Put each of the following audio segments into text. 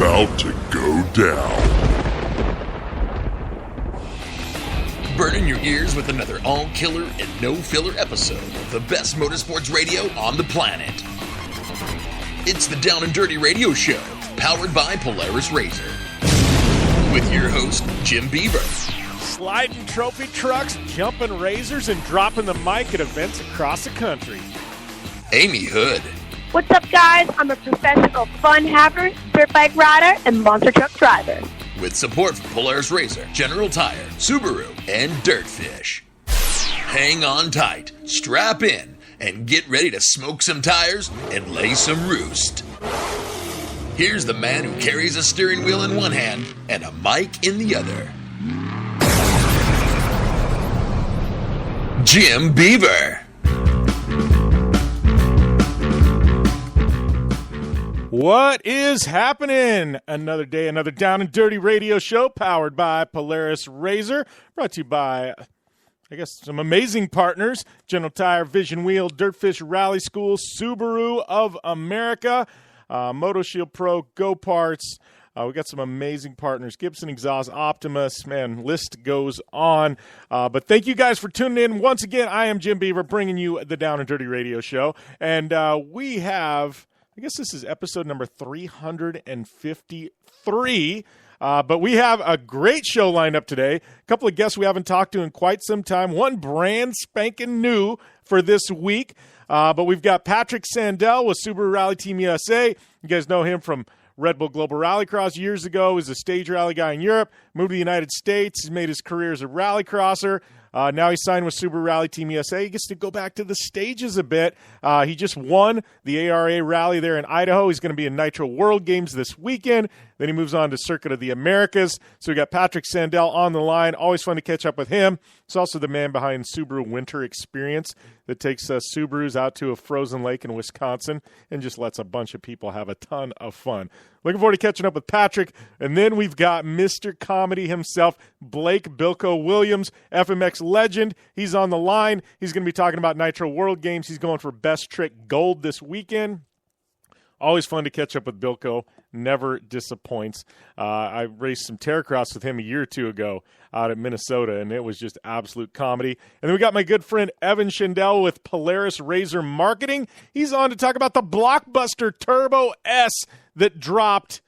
about to go down. Burning your ears with another all-killer and no-filler episode of the best motorsports radio on the planet. It's the Down and Dirty Radio Show, powered by Polaris RZR. With your host, Jim Beaver. Sliding trophy trucks, jumping razors, and dropping the mic at events across the country. Amy Hood. What's up, guys? I'm a professional fun haver, dirt bike rider, and monster truck driver. With support from Polaris RZR, General Tire, Subaru, and Dirtfish. Hang on tight, strap in, and get ready to smoke some tires and lay some roost. Here's the man who carries a steering wheel in one hand and a mic in the other. Jim Beaver. What is happening? Another day, another Down and Dirty Radio Show powered by Polaris RZR. Brought to you by, I guess, some amazing partners. General Tire, Vision Wheel, Dirtfish Rally School, Subaru of America, MotoShield Pro, Go Parts. We got some amazing partners. Gibson Exhaust, Optimus, man, list goes on. But thank you guys for tuning in. Once again, I am Jim Beaver bringing you the Down and Dirty Radio Show. And we have... I guess this is episode number 353, but we have a great show lined up today. A couple of guests we haven't talked to in quite some time. One brand spanking new for this week, but we've got Patrik Sandell with Subaru Rally Team USA. You guys know him from Red Bull Global Rallycross years ago. He's a stage rally guy in Europe, moved to the United States. He's made his career as a rallycrosser. Now he's signed with Subaru Rally Team USA. He gets to go back to the stages a bit. He just won the ARA rally there in Idaho. He's going to be in Nitro World Games this weekend. Then he moves on to Circuit of the Americas. So we got Patrik Sandell on the line. Always fun to catch up with him. He's also the man behind Subaru Winter Experience that takes Subarus out to a frozen lake in Wisconsin and just lets a bunch of people have a ton of fun. Looking forward to catching up with Patrik. And then we've got Mr. Comedy himself, Blake Bilko Williams, FMX legend. He's on the line. He's going to be talking about Nitro World Games. He's going for Best Trick Gold this weekend. Always fun to catch up with Bilko. Never disappoints. I raced some Terracross with him a year or two ago out at Minnesota, and it was just absolute comedy. And then we got my good friend Evan Schendel with Polaris RZR Marketing. He's on to talk about the blockbuster Turbo S that dropped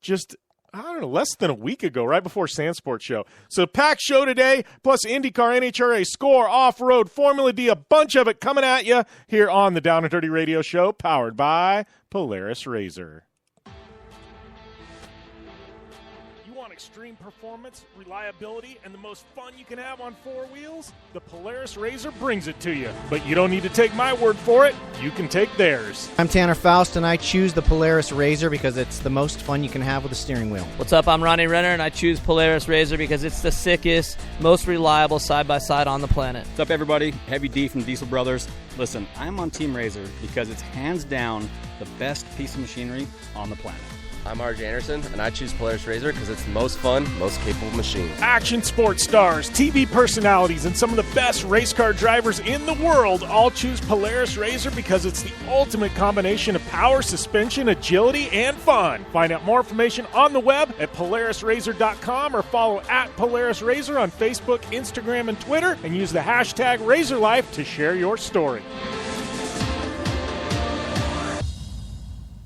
just, I don't know, less than a week ago, right before Sandsport show. So packed show today, plus IndyCar, NHRA, Score, Off-Road, Formula D, a bunch of it coming at you here on the Down and Dirty Radio Show, powered by Polaris RZR. Extreme performance, reliability, and the most fun you can have on four wheels? The Polaris RZR brings it to you. But you don't need to take my word for it. You can take theirs. I'm Tanner Faust, and I choose the Polaris RZR because it's the most fun you can have with a steering wheel. What's up? I'm Ronnie Renner, and I choose Polaris RZR because it's the sickest, most reliable side-by-side on the planet. What's up, everybody? Heavy D from Diesel Brothers. Listen, I'm on Team RZR because it's hands down the best piece of machinery on the planet. I'm RJ Anderson, and I choose Polaris RZR because it's the most fun, most capable machine. Action sports stars, TV personalities, and some of the best race car drivers in the world all choose Polaris RZR because it's the ultimate combination of power, suspension, agility, and fun. Find out more information on the web at PolarisRZR.com or follow at Polaris RZR on Facebook, Instagram, and Twitter, and use the hashtag RZRLife to share your story.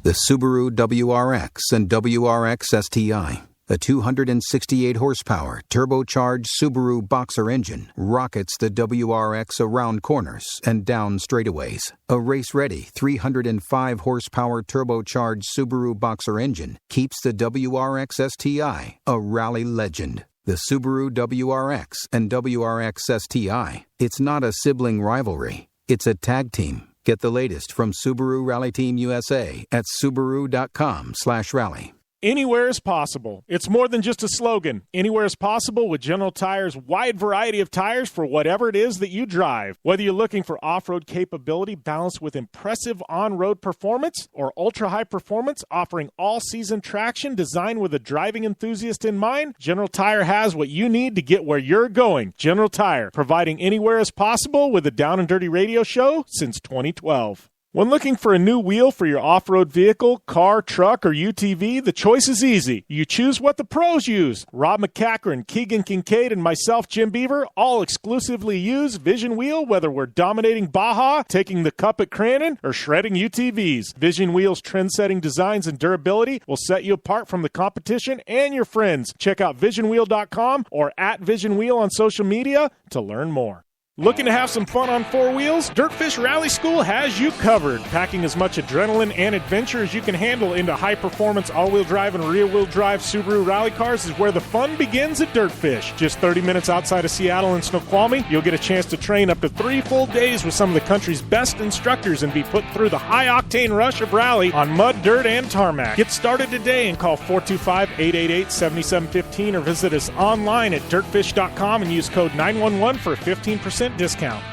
The Subaru WRX and WRX STI, a 268-horsepower turbocharged Subaru Boxer engine, rockets the WRX around corners and down straightaways. A race-ready 305-horsepower turbocharged Subaru Boxer engine keeps the WRX STI a rally legend. The Subaru WRX and WRX STI, it's not a sibling rivalry, it's a tag team. Get the latest from Subaru Rally Team USA at Subaru.com/rally. Anywhere is possible. It's more than just a slogan. Anywhere is possible with General Tire's wide variety of tires for whatever it is that you drive. Whether you're looking for off-road capability balanced with impressive on-road performance or ultra-high performance offering all-season traction designed with a driving enthusiast in mind, General Tire has what you need to get where you're going. General Tire, providing anywhere is possible with the Down and Dirty Radio Show since 2012. When looking for a new wheel for your off-road vehicle, car, truck, or UTV, the choice is easy. You choose what the pros use. Rob McCachran, Keegan Kincaid, and myself, Jim Beaver, all exclusively use Vision Wheel, whether we're dominating Baja, taking the cup at Crandon, or shredding UTVs. Vision Wheel's trend-setting designs and durability will set you apart from the competition and your friends. Check out visionwheel.com or at Vision Wheel on social media to learn more. Looking to have some fun on four wheels? Dirtfish Rally School has you covered. Packing as much adrenaline and adventure as you can handle into high-performance all-wheel drive and rear-wheel drive Subaru rally cars is where the fun begins at Dirtfish. Just 30 minutes outside of Seattle in Snoqualmie, you'll get a chance to train up to 3 full days with some of the country's best instructors and be put through the high-octane rush of rally on mud, dirt, and tarmac. Get started today and call 425-888-7715 or visit us online at dirtfish.com and use code 911 for a 15% discount.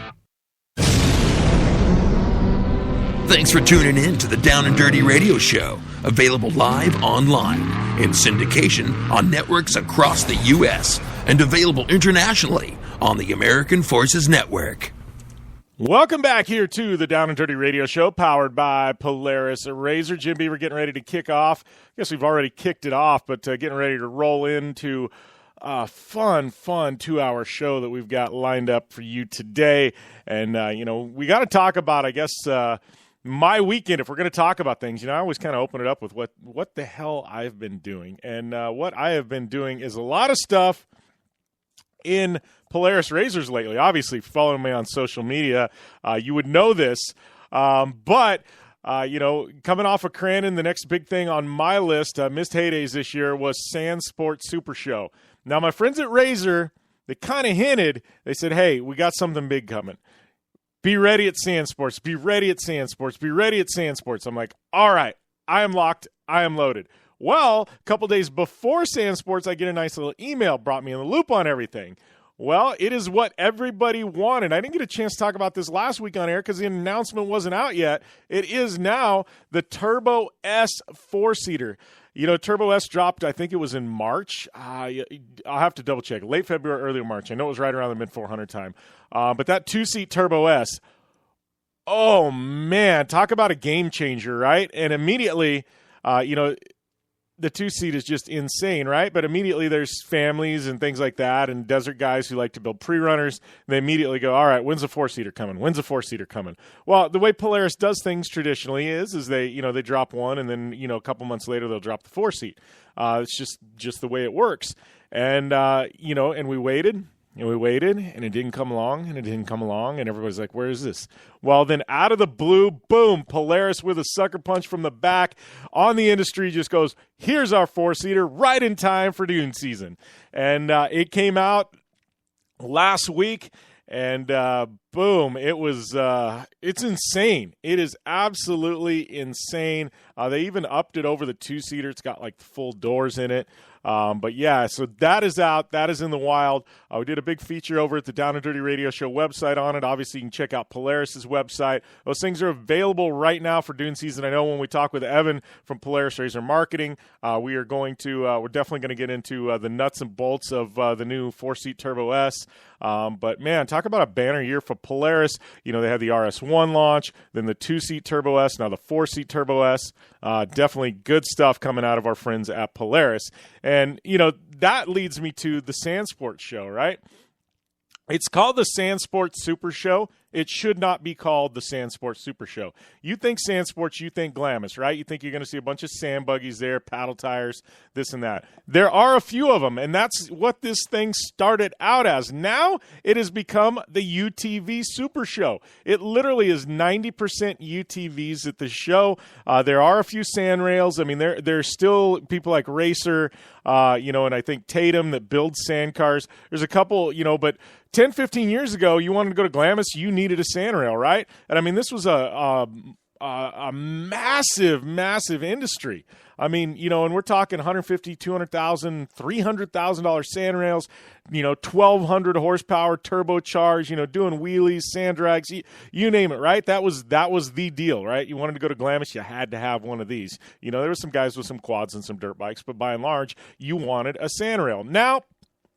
Thanks for tuning in to the Down and Dirty Radio Show, available live online in syndication on networks across the U.S. and available internationally on the American Forces Network. Welcome back here to the Down and Dirty Radio Show, powered by Polaris RZR. Jim Beaver getting ready to kick off. I guess we've already kicked it off, but getting ready to roll into fun 2-hour show that we've got lined up for you today. And, we got to talk about, I guess, my weekend. If we're going to talk about things, I always kind of open it up with what the hell I've been doing. And what I have been doing is a lot of stuff in Polaris RZRs lately. Obviously, following me on social media, you would know this. But coming off of Crandon, the next big thing on my list, missed heydays this year, was Sand Sports Super Show. Now, my friends at RZR, they kind of hinted. They said, hey, we got something big coming. Be ready at Sand Sports. Be ready at Sand Sports. Be ready at Sand Sports. I'm like, all right, I am locked. I am loaded. Well, a couple days before Sand Sports, I get a nice little email, brought me in the loop on everything. Well, it is what everybody wanted. I didn't get a chance to talk about this last week on air because the announcement wasn't out yet. It is now the Turbo S 4-seater. Turbo S dropped, I think it was in March. I'll have to double check. Late February, early March. I know it was right around the mid-400 time. But that 2-seat Turbo S, oh, man, talk about a game changer, right? And immediately, the 2-seat is just insane, right? But immediately there's families and things like that and desert guys who like to build pre-runners. They immediately go, all right, when's the 4-seater coming? When's the 4-seater coming? Well, the way Polaris does things traditionally is they drop one and then, a couple months later they'll drop the 4-seat. It's just the way it works. And, and we waited. And we waited, and it didn't come along, and it didn't come along, and everybody's like, where is this? Well, then out of the blue, boom, Polaris with a sucker punch from the back on the industry just goes, here's our 4-seater right in time for dune season. And it came out last week, and boom, it was it's insane. It is absolutely insane. They even upped it over the 2-seater. It's got like full doors in it. But yeah, so that is out. That is in the wild. We did a big feature over at the Down and Dirty Radio Show website on it. Obviously, you can check out Polaris's website. Those things are available right now for dune season. I know when we talk with Evan from Polaris RZR Marketing, we're definitely going to get into the nuts and bolts of the new 4-seat Turbo S. But man, talk about a banner year for Polaris. They had the RS1 launch, then the 2-seat Turbo S, now the 4-seat Turbo S. Definitely good stuff coming out of our friends at Polaris. And, that leads me to the Sand Sports Show, right? It's called the Sand Sports Super Show. It should not be called the Sand Sports Super Show. You think Sand Sports, you think Glamis, right? You think you're going to see a bunch of sand buggies there, paddle tires, this and that. There are a few of them, and that's what this thing started out as. Now it has become the UTV Super Show. It literally is 90% UTVs at the show. There are a few sand rails. I mean, there's still people like Racer, and I think Tatum that builds sand cars. There's a couple, but 10, 15 years ago, you wanted to go to Glamis, you needed a sand rail, right? And I mean, this was a massive, massive industry. I mean, and we're talking $150,000, $200,000, $300,000 sand rails, 1,200 horsepower turbocharged, doing wheelies, sand drags, you name it, right? That was the deal, right? You wanted to go to Glamis, you had to have one of these. There were some guys with some quads and some dirt bikes, but by and large, you wanted a sand rail. Now,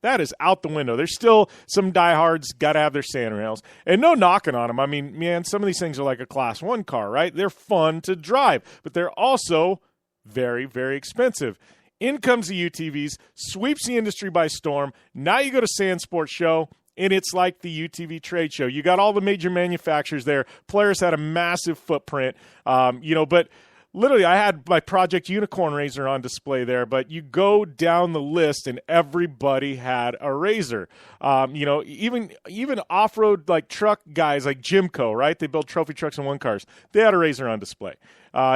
That is out the window. There's still some diehards got to have their sand rails, and no knocking on them. I mean, man, some of these things are like a Class 1 car, right? They're fun to drive, but they're also very, very expensive. In comes the UTVs, sweeps the industry by storm. Now you go to Sand Sports Show, and it's like the UTV trade show. You got all the major manufacturers there. Polaris had a massive footprint, but literally, I had my Project Unicorn RZR on display there, but you go down the list and everybody had a RZR. Even off-road like truck guys like Jimco, right? They build trophy trucks and one cars. They had a RZR on display.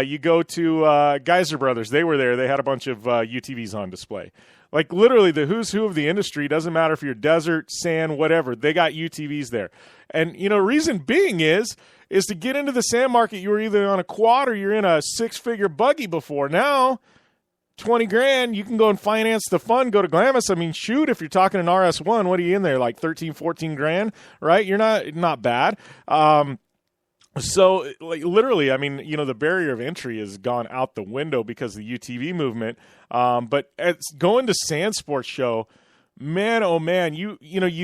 You go to Geyser Brothers. They were there. They had a bunch of UTVs on display. Like literally the who's who of the industry. Doesn't matter if you're desert, sand, whatever. They got UTVs there. And, reason being is to get into the sand market, you were either on a quad or you're in a six-figure buggy before. Now, $20,000, you can go and finance the fun, go to Glamis. I mean, shoot, if you're talking an RS1, what are you in there, like $13,000-$14,000, right? You're not bad. So, like, literally, I mean, the barrier of entry has gone out the window because of the UTV movement. But it's going to Sand Sports Show, man, oh man, you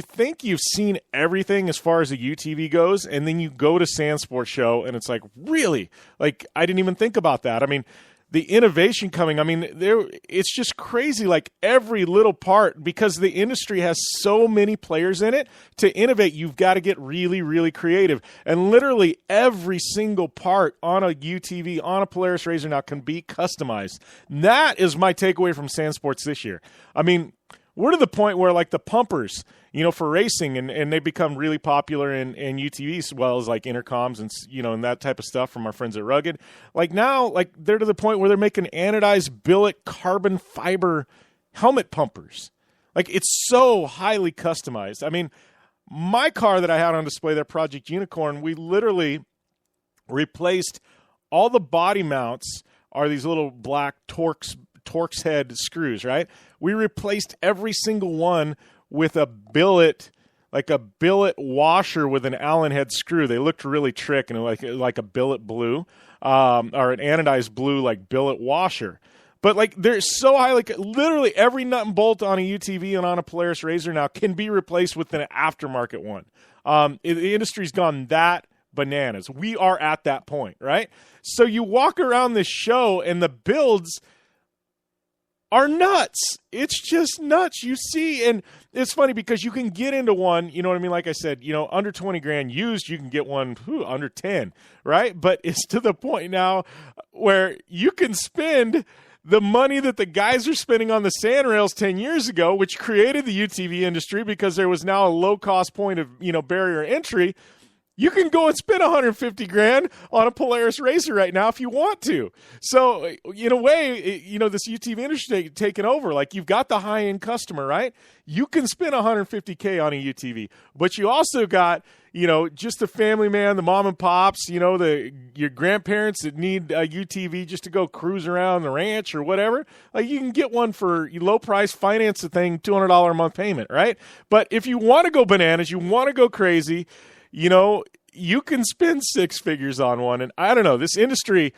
think you've seen everything as far as a UTV goes, and then you go to Sand Sports Show, and it's like, really? Like, I didn't even think about that. I mean, the innovation coming, I mean, it's just crazy, like every little part, because the industry has so many players in it. To innovate, you've got to get really, really creative. And literally every single part on a UTV, on a Polaris RZR now can be customized. And that is my takeaway from Sand Sports this year. I mean, we're to the point where, like, the pumpers, for racing, and they become really popular in UTVs, as well as like intercoms and and that type of stuff from our friends at Rugged. Like now, like they're to the point where they're making anodized billet carbon fiber helmet pumpers. Like, it's so highly customized. I mean, my car that I had on display there, Project Unicorn, we literally replaced all the body mounts are these little black Torx head screws, right? We replaced every single one with a billet, like a billet washer with an Allen head screw. They looked really trick and like a billet blue, or an anodized blue like billet washer. But like they're so highly, literally every nut and bolt on a UTV and on a Polaris RZR now can be replaced with an aftermarket one. The industry's gone that bananas. We are at that point, right? So you walk around this show and the builds are nuts. It's just nuts. You see, and it's funny because you can get into one, you know what I mean? Like I said, under $20,000 used, you can get one under 10, right? But it's to the point now where you can spend the money that the guys are spending on the sand rails 10 years ago, which created the UTV industry because there was now a low-cost point of, barrier entry. You can go and spend $150,000 on a Polaris RZR right now if you want to. So, in a way, this UTV industry taking over. Like, you've got the high-end customer, right? You can spend $150,000 on a UTV, but you also got, just the family man, the mom and pops, your grandparents that need a UTV just to go cruise around the ranch or whatever. Like, you can get one for low price, finance the thing, $200 a month payment, right? But if you want to go bananas, you want to go crazy, you can spend six figures on one. And I don't know, this industry,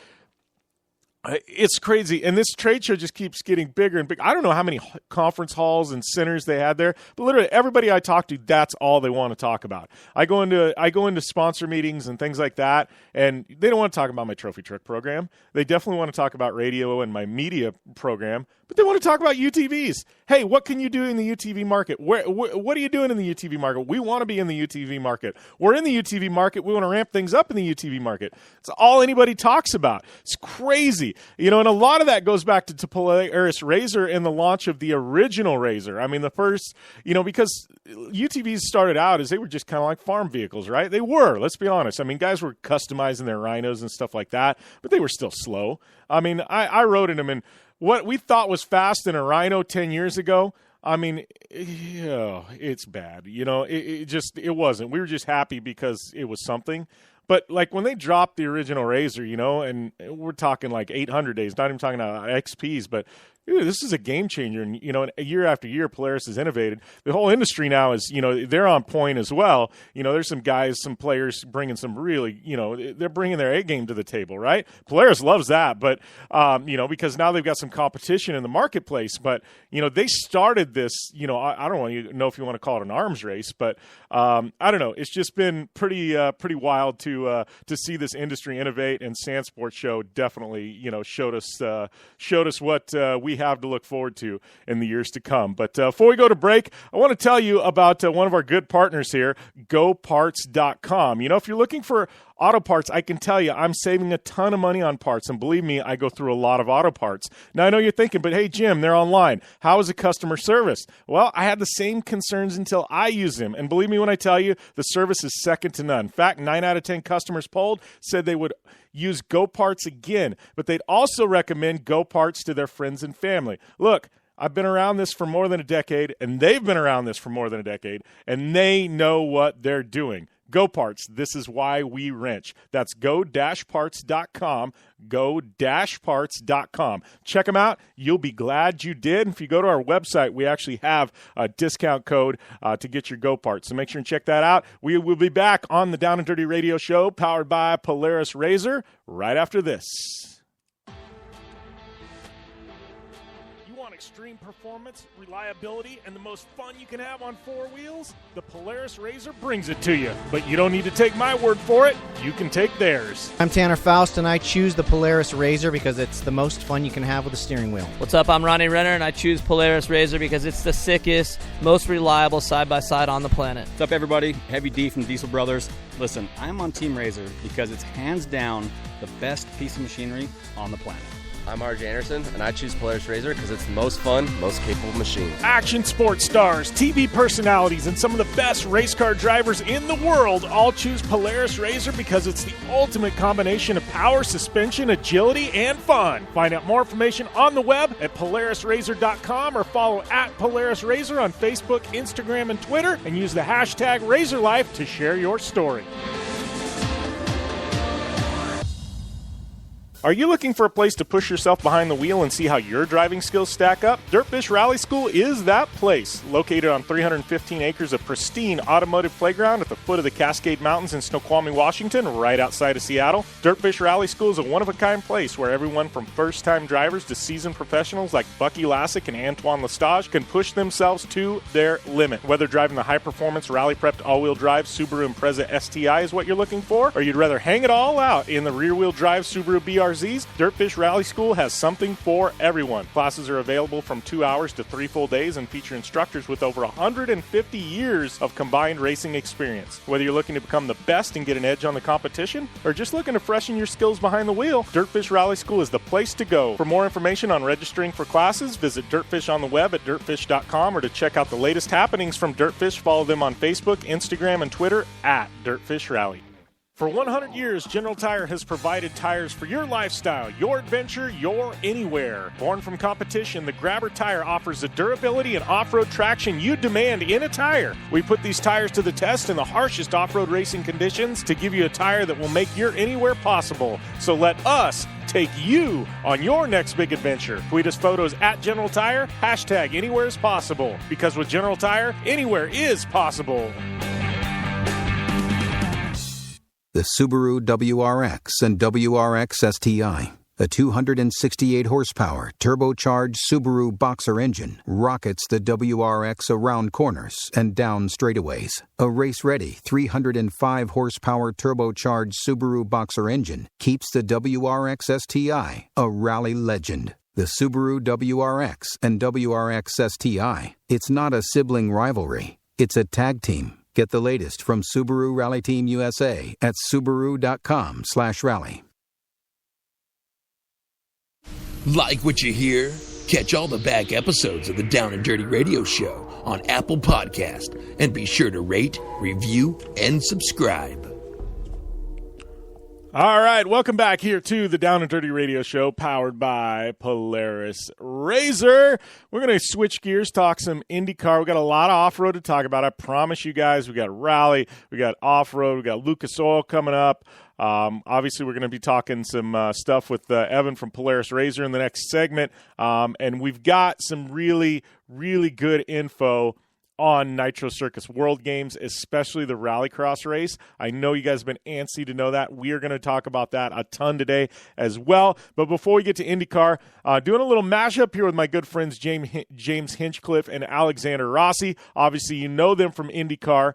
it's crazy. And this trade show just keeps getting bigger and bigger. I don't know how many conference halls and centers they had there, but literally everybody I talk to, that's all they want to talk about. I go into sponsor meetings and things like that, and they don't want to talk about my trophy truck program. They definitely want to talk about radio and my media program, but they want to talk about UTVs. Hey, what can you do in the UTV market? What are you doing in the UTV market? We want to be in the UTV market. We're in the UTV market. We want to ramp things up in the UTV market. It's all anybody talks about. It's crazy. And a lot of that goes back to Polaris RZR and the launch of the original RZR. I mean, the first, because UTVs started out as they were just kind of like farm vehicles, right? They were, let's be honest. I mean, guys were customizing their rhinos and stuff like that, but they were still slow. I mean, I rode in them, and what we thought was fast in a rhino 10 years ago, I mean, it's bad. It wasn't. We were just happy because it was something. But like when they dropped the original RZR, and we're talking like 800 days, not even talking about XPs, but this is a game changer. And, year after year, Polaris has innovated. The whole industry now is, they're on point as well. There's some guys, some players bringing some really, they're bringing their A game to the table, right? Polaris loves that, but, because now they've got some competition in the marketplace. But, they started this, I don't know if you want to call it an arms race, but I don't know. It's just been pretty wild to see this industry innovate, and Sand Sports Show definitely, showed us what we have to look forward to in the years to come. But before we go to break, I want to tell you about one of our good partners here, GoParts.com. If you're looking for auto parts, I can tell you I'm saving a ton of money on parts, and believe me, I go through a lot of auto parts. Now, I know you're thinking, but hey, Jim, they're online. How is the customer service? Well, I had the same concerns until I use them, and believe me when I tell you, the service is second to none. In fact, 9 out of 10 customers polled said they would use Go Parts again, but they'd also recommend Go Parts to their friends and family. Look, I've been around this for more than a decade, and they've been around this for more than a decade, and they know what they're doing. Go Parts, this is why we wrench. That's go-parts.com, go-parts.com. Check them out. You'll be glad you did. And if you go to our website, we actually have a discount code to get your Go Parts. So make sure and check that out. We will be back on the Down and Dirty Radio Show, powered by Polaris RZR, right after this. Extreme performance, reliability, and the most fun you can have on four wheels? The Polaris RZR brings it to you. But you don't need to take my word for it. You can take theirs. I'm Tanner Faust, and I choose the Polaris RZR because it's the most fun you can have with a steering wheel. What's up? I'm Ronnie Renner, and I choose Polaris RZR because it's the sickest, most reliable side-by-side on the planet. What's up, everybody? Heavy D from Diesel Brothers. Listen, I'm on Team RZR because it's hands down the best piece of machinery on the planet. I'm RJ Anderson, and I choose Polaris RZR because it's the most fun, most capable machine. Action sports stars, TV personalities, and some of the best race car drivers in the world all choose Polaris RZR because it's the ultimate combination of power, suspension, agility, and fun. Find out more information on the web at PolarisRZR.com or follow at Polaris RZR on Facebook, Instagram, and Twitter, and use the hashtag RZRLife to share your story. Are you looking for a place to push yourself behind the wheel and see how your driving skills stack up? Dirtfish Rally School is that place. Located on 315 acres of pristine automotive playground at the foot of the Cascade Mountains in Snoqualmie, Washington, right outside of Seattle, Dirtfish Rally School is a one-of-a-kind place where everyone from first-time drivers to seasoned professionals like Bucky Lassick and Antoine Lestage can push themselves to their limit. Whether driving the high-performance, rally-prepped all-wheel drive Subaru Impreza STI is what you're looking for, or you'd rather hang it all out in the rear-wheel drive Subaru BRZs, Dirtfish Rally School has something for everyone. Classes are available from 2 hours to 3 full days and feature instructors with over 150 years of combined racing experience. Whether you're looking to become the best and get an edge on the competition, or just looking to freshen your skills behind the wheel, Dirtfish Rally School is the place to go. For more information on registering for classes, visit Dirtfish on the web at dirtfish.com, or to check out the latest happenings from Dirtfish, follow them on Facebook, Instagram, and Twitter at Dirtfish Rally. For 100 years, General Tire has provided tires for your lifestyle, your adventure, your anywhere. Born from competition, the Grabber tire offers the durability and off-road traction you demand in a tire. We put these tires to the test in the harshest off-road racing conditions to give you a tire that will make your anywhere possible. So let us take you on your next big adventure. Tweet us photos at General Tire, hashtag anywhere is possible. Because with General Tire, anywhere is possible. The Subaru WRX and WRX STI, a 268 horsepower turbocharged Subaru Boxer engine, rockets the WRX around corners and down straightaways. A race-ready 305 horsepower turbocharged Subaru Boxer engine keeps the WRX STI a rally legend. The Subaru WRX and WRX STI, it's not a sibling rivalry, it's a tag team. Get the latest from Subaru Rally Team USA at Subaru.com/rally. Like what you hear? Catch all the back episodes of the Down and Dirty Radio Show on Apple Podcast, and be sure to rate, review, and subscribe. All right, welcome back here to the Down and Dirty Radio Show, powered by Polaris RZR. We're going to switch gears, talk some IndyCar. We got a lot of off-road to talk about. I promise you guys, we got rally, we got off-road, we got Lucas Oil coming up. Obviously, we're going to be talking some stuff with Evan from Polaris RZR in the next segment, and we've got some really, really good info on Nitro Circus World Games, especially the Rallycross race. I know you guys have been antsy to know that. We are going to talk about that a ton today as well. But before we get to IndyCar, doing a little mashup here with my good friends James Hinchcliffe and Alexander Rossi. Obviously, you know them from IndyCar.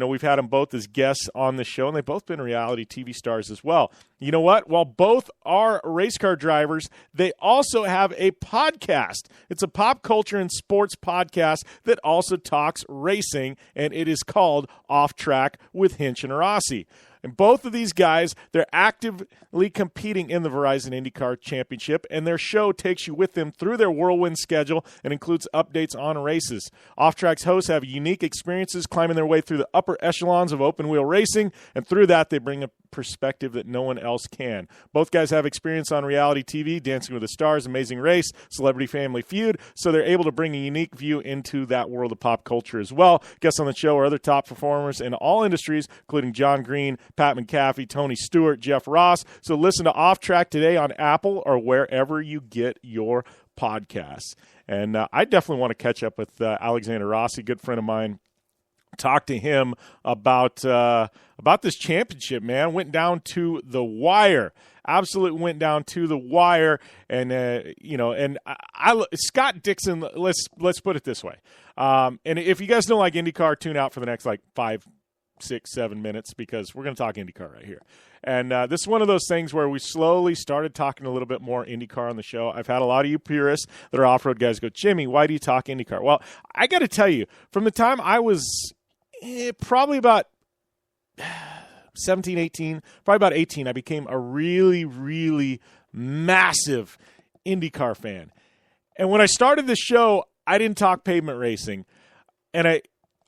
We've had them both as guests on the show, and they've both been reality TV stars as well. You know what? While both are race car drivers, they also have a podcast. It's a pop culture and sports podcast that also talks racing, and it is called Off Track with Hinch and Rossi. And both of these guys, they're actively competing in the Verizon IndyCar Championship, and their show takes you with them through their whirlwind schedule and includes updates on races. Off Track's hosts have unique experiences climbing their way through the upper echelons of open-wheel racing, and through that, they bring a perspective that no one else can. Both guys have experience on reality TV, Dancing with the Stars, Amazing Race, Celebrity Family Feud, so they're able to bring a unique view into that world of pop culture as well. Guests on the show are other top performers in all industries, including John Green, Pat McAfee, Tony Stewart, Jeff Ross. So listen to Off Track today on Apple or wherever you get your podcasts. And I definitely want to catch up with Alexander Rossi, good friend of mine. Talk to him about this championship, man. Went down to the wire. Absolutely went down to the wire. And I Scott Dixon. Let's put it this way. And if you guys don't like IndyCar, tune out for the next 5, 6, 7 minutes, because we're going to talk IndyCar right here. And this is one of those things where we slowly started talking a little bit more IndyCar on the show. I've had a lot of you purists that are off-road guys go, Jimmy, why do you talk IndyCar? Well, I got to tell you, from the time I was probably about 17, 18, probably about 18, I became a really, really massive IndyCar fan. And when I started this show, I didn't talk pavement racing. And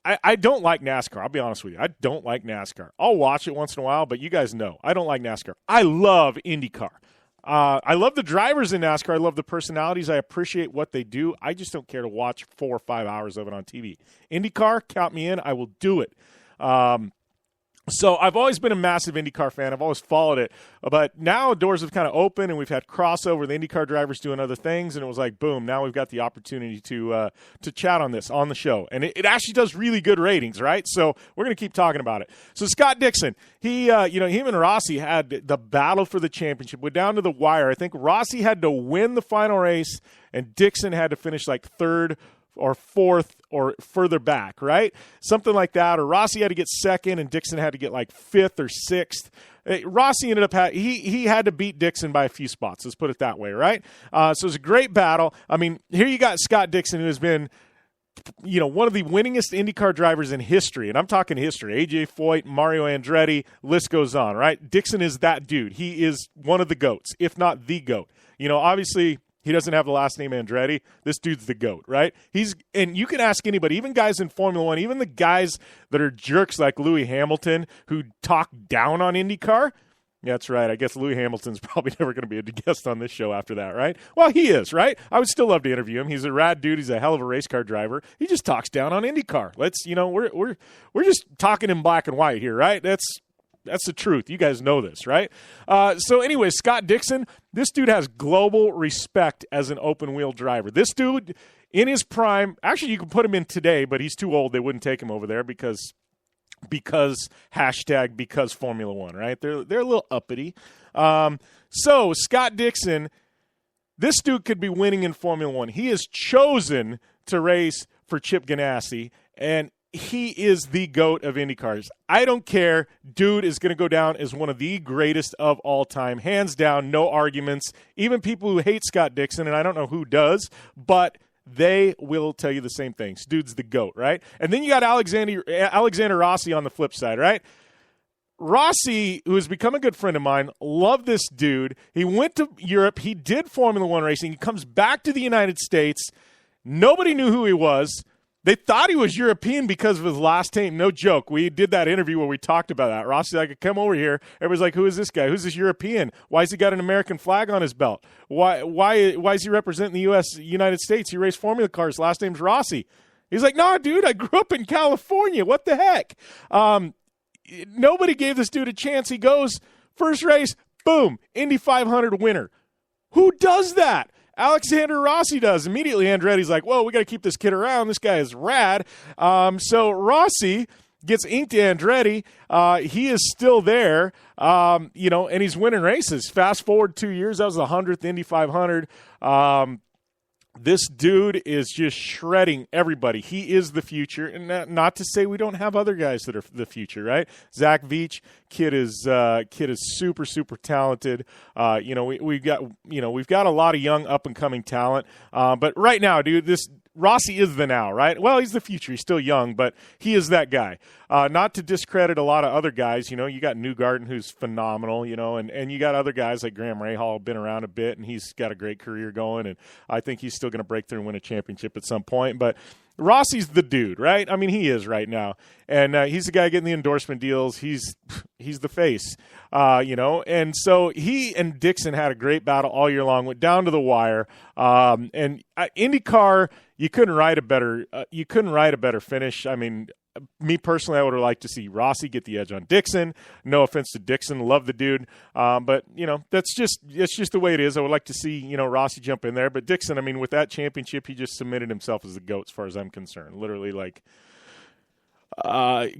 I don't like NASCAR. I'll be honest with you. I don't like NASCAR. I'll watch it once in a while, but you guys know I don't like NASCAR. I love IndyCar. I love the drivers in NASCAR. I love the personalities. I appreciate what they do. I just don't care to watch 4 or 5 hours of it on TV. IndyCar, count me in. I will do it. So I've always been a massive IndyCar fan. I've always followed it. But now doors have kind of opened, and we've had crossover, the IndyCar drivers doing other things, and it was like, boom, now we've got the opportunity to chat on this on the show. And it actually does really good ratings, right? So we're going to keep talking about it. So Scott Dixon, him and Rossi had the battle for the championship. Went down to the wire. I think Rossi had to win the final race, and Dixon had to finish third or fourth or further back, right? Something like that. Or Rossi had to get second and Dixon had to get fifth or sixth. Rossi ended up he had to beat Dixon by a few spots. Let's put it that way, right? So it was a great battle. I mean, here you got Scott Dixon, who has been one of the winningest IndyCar drivers in history, and I'm talking history. AJ Foyt, Mario Andretti, list goes on, right? Dixon is that dude. He is one of the GOATs, if not the GOAT. Obviously, he doesn't have the last name Andretti. This dude's the GOAT, right? And you can ask anybody, even guys in Formula One, even the guys that are jerks like Lewis Hamilton who talk down on IndyCar. Yeah, that's right. I guess Lewis Hamilton's probably never going to be a guest on this show after that, right? Well, he is, right? I would still love to interview him. He's a rad dude. He's a hell of a race car driver. He just talks down on IndyCar. We're just talking in black and white here, right? That's the truth. You guys know this, right? So anyway, Scott Dixon, this dude has global respect as an open-wheel driver. This dude, in his prime, actually you can put him in today, but he's too old. They wouldn't take him over there because Formula One, right? They're a little uppity. So Scott Dixon, this dude could be winning in Formula One. He has chosen to race for Chip Ganassi, and he is the GOAT of IndyCars. I don't care. Dude is going to go down as one of the greatest of all time. Hands down, no arguments. Even people who hate Scott Dixon, and I don't know who does, but they will tell you the same things. Dude's the GOAT, right? And then you got Alexander Rossi on the flip side, right? Rossi, who has become a good friend of mine, love this dude. He went to Europe. He did Formula One racing. He comes back to the United States. Nobody knew who he was. They thought he was European because of his last name. No joke. We did that interview where we talked about that. Rossi's like, come over here. Everybody's like, who is this guy? Who's this European? Why has he got an American flag on his belt? Why is he representing the United States? He raced Formula cars. Last name's Rossi. He's like, no, dude, I grew up in California. What the heck? Nobody gave this dude a chance. He goes First race, boom, Indy 500 winner. Who does that? Alexander Rossi does. Immediately, Andretti's like, whoa, we got to keep this kid around. This guy is rad. So Rossi gets inked to Andretti. He is still there, and he's winning races. Fast forward 2 years, that was the 100th Indy 500. This dude is just shredding everybody. He is the future, and not to say we don't have other guys that are the future, right? Zach Veach, kid is super, super talented. We've got a lot of young up and coming talent. But right now, dude, this Rossi is the now, right? Well, he's the future. He's still young, but he is that guy. Not to discredit a lot of other guys. You got Newgarden, who's phenomenal, and you got other guys like Graham Rahal, been around a bit, and he's got a great career going, and I think he's still going to break through and win a championship at some point. But Rossi's the dude, right? I mean, he is right now. And he's the guy getting the endorsement deals. He's the face, And so he and Dixon had a great battle all year long, went down to the wire. And IndyCar, you couldn't write a better finish. I mean, me personally, I would have liked to see Rossi get the edge on Dixon. No offense to Dixon, love the dude, but it's just the way it is. I would like to see Rossi jump in there, but Dixon, I mean, with that championship, he just cemented himself as the GOAT, as far as I'm concerned. Literally,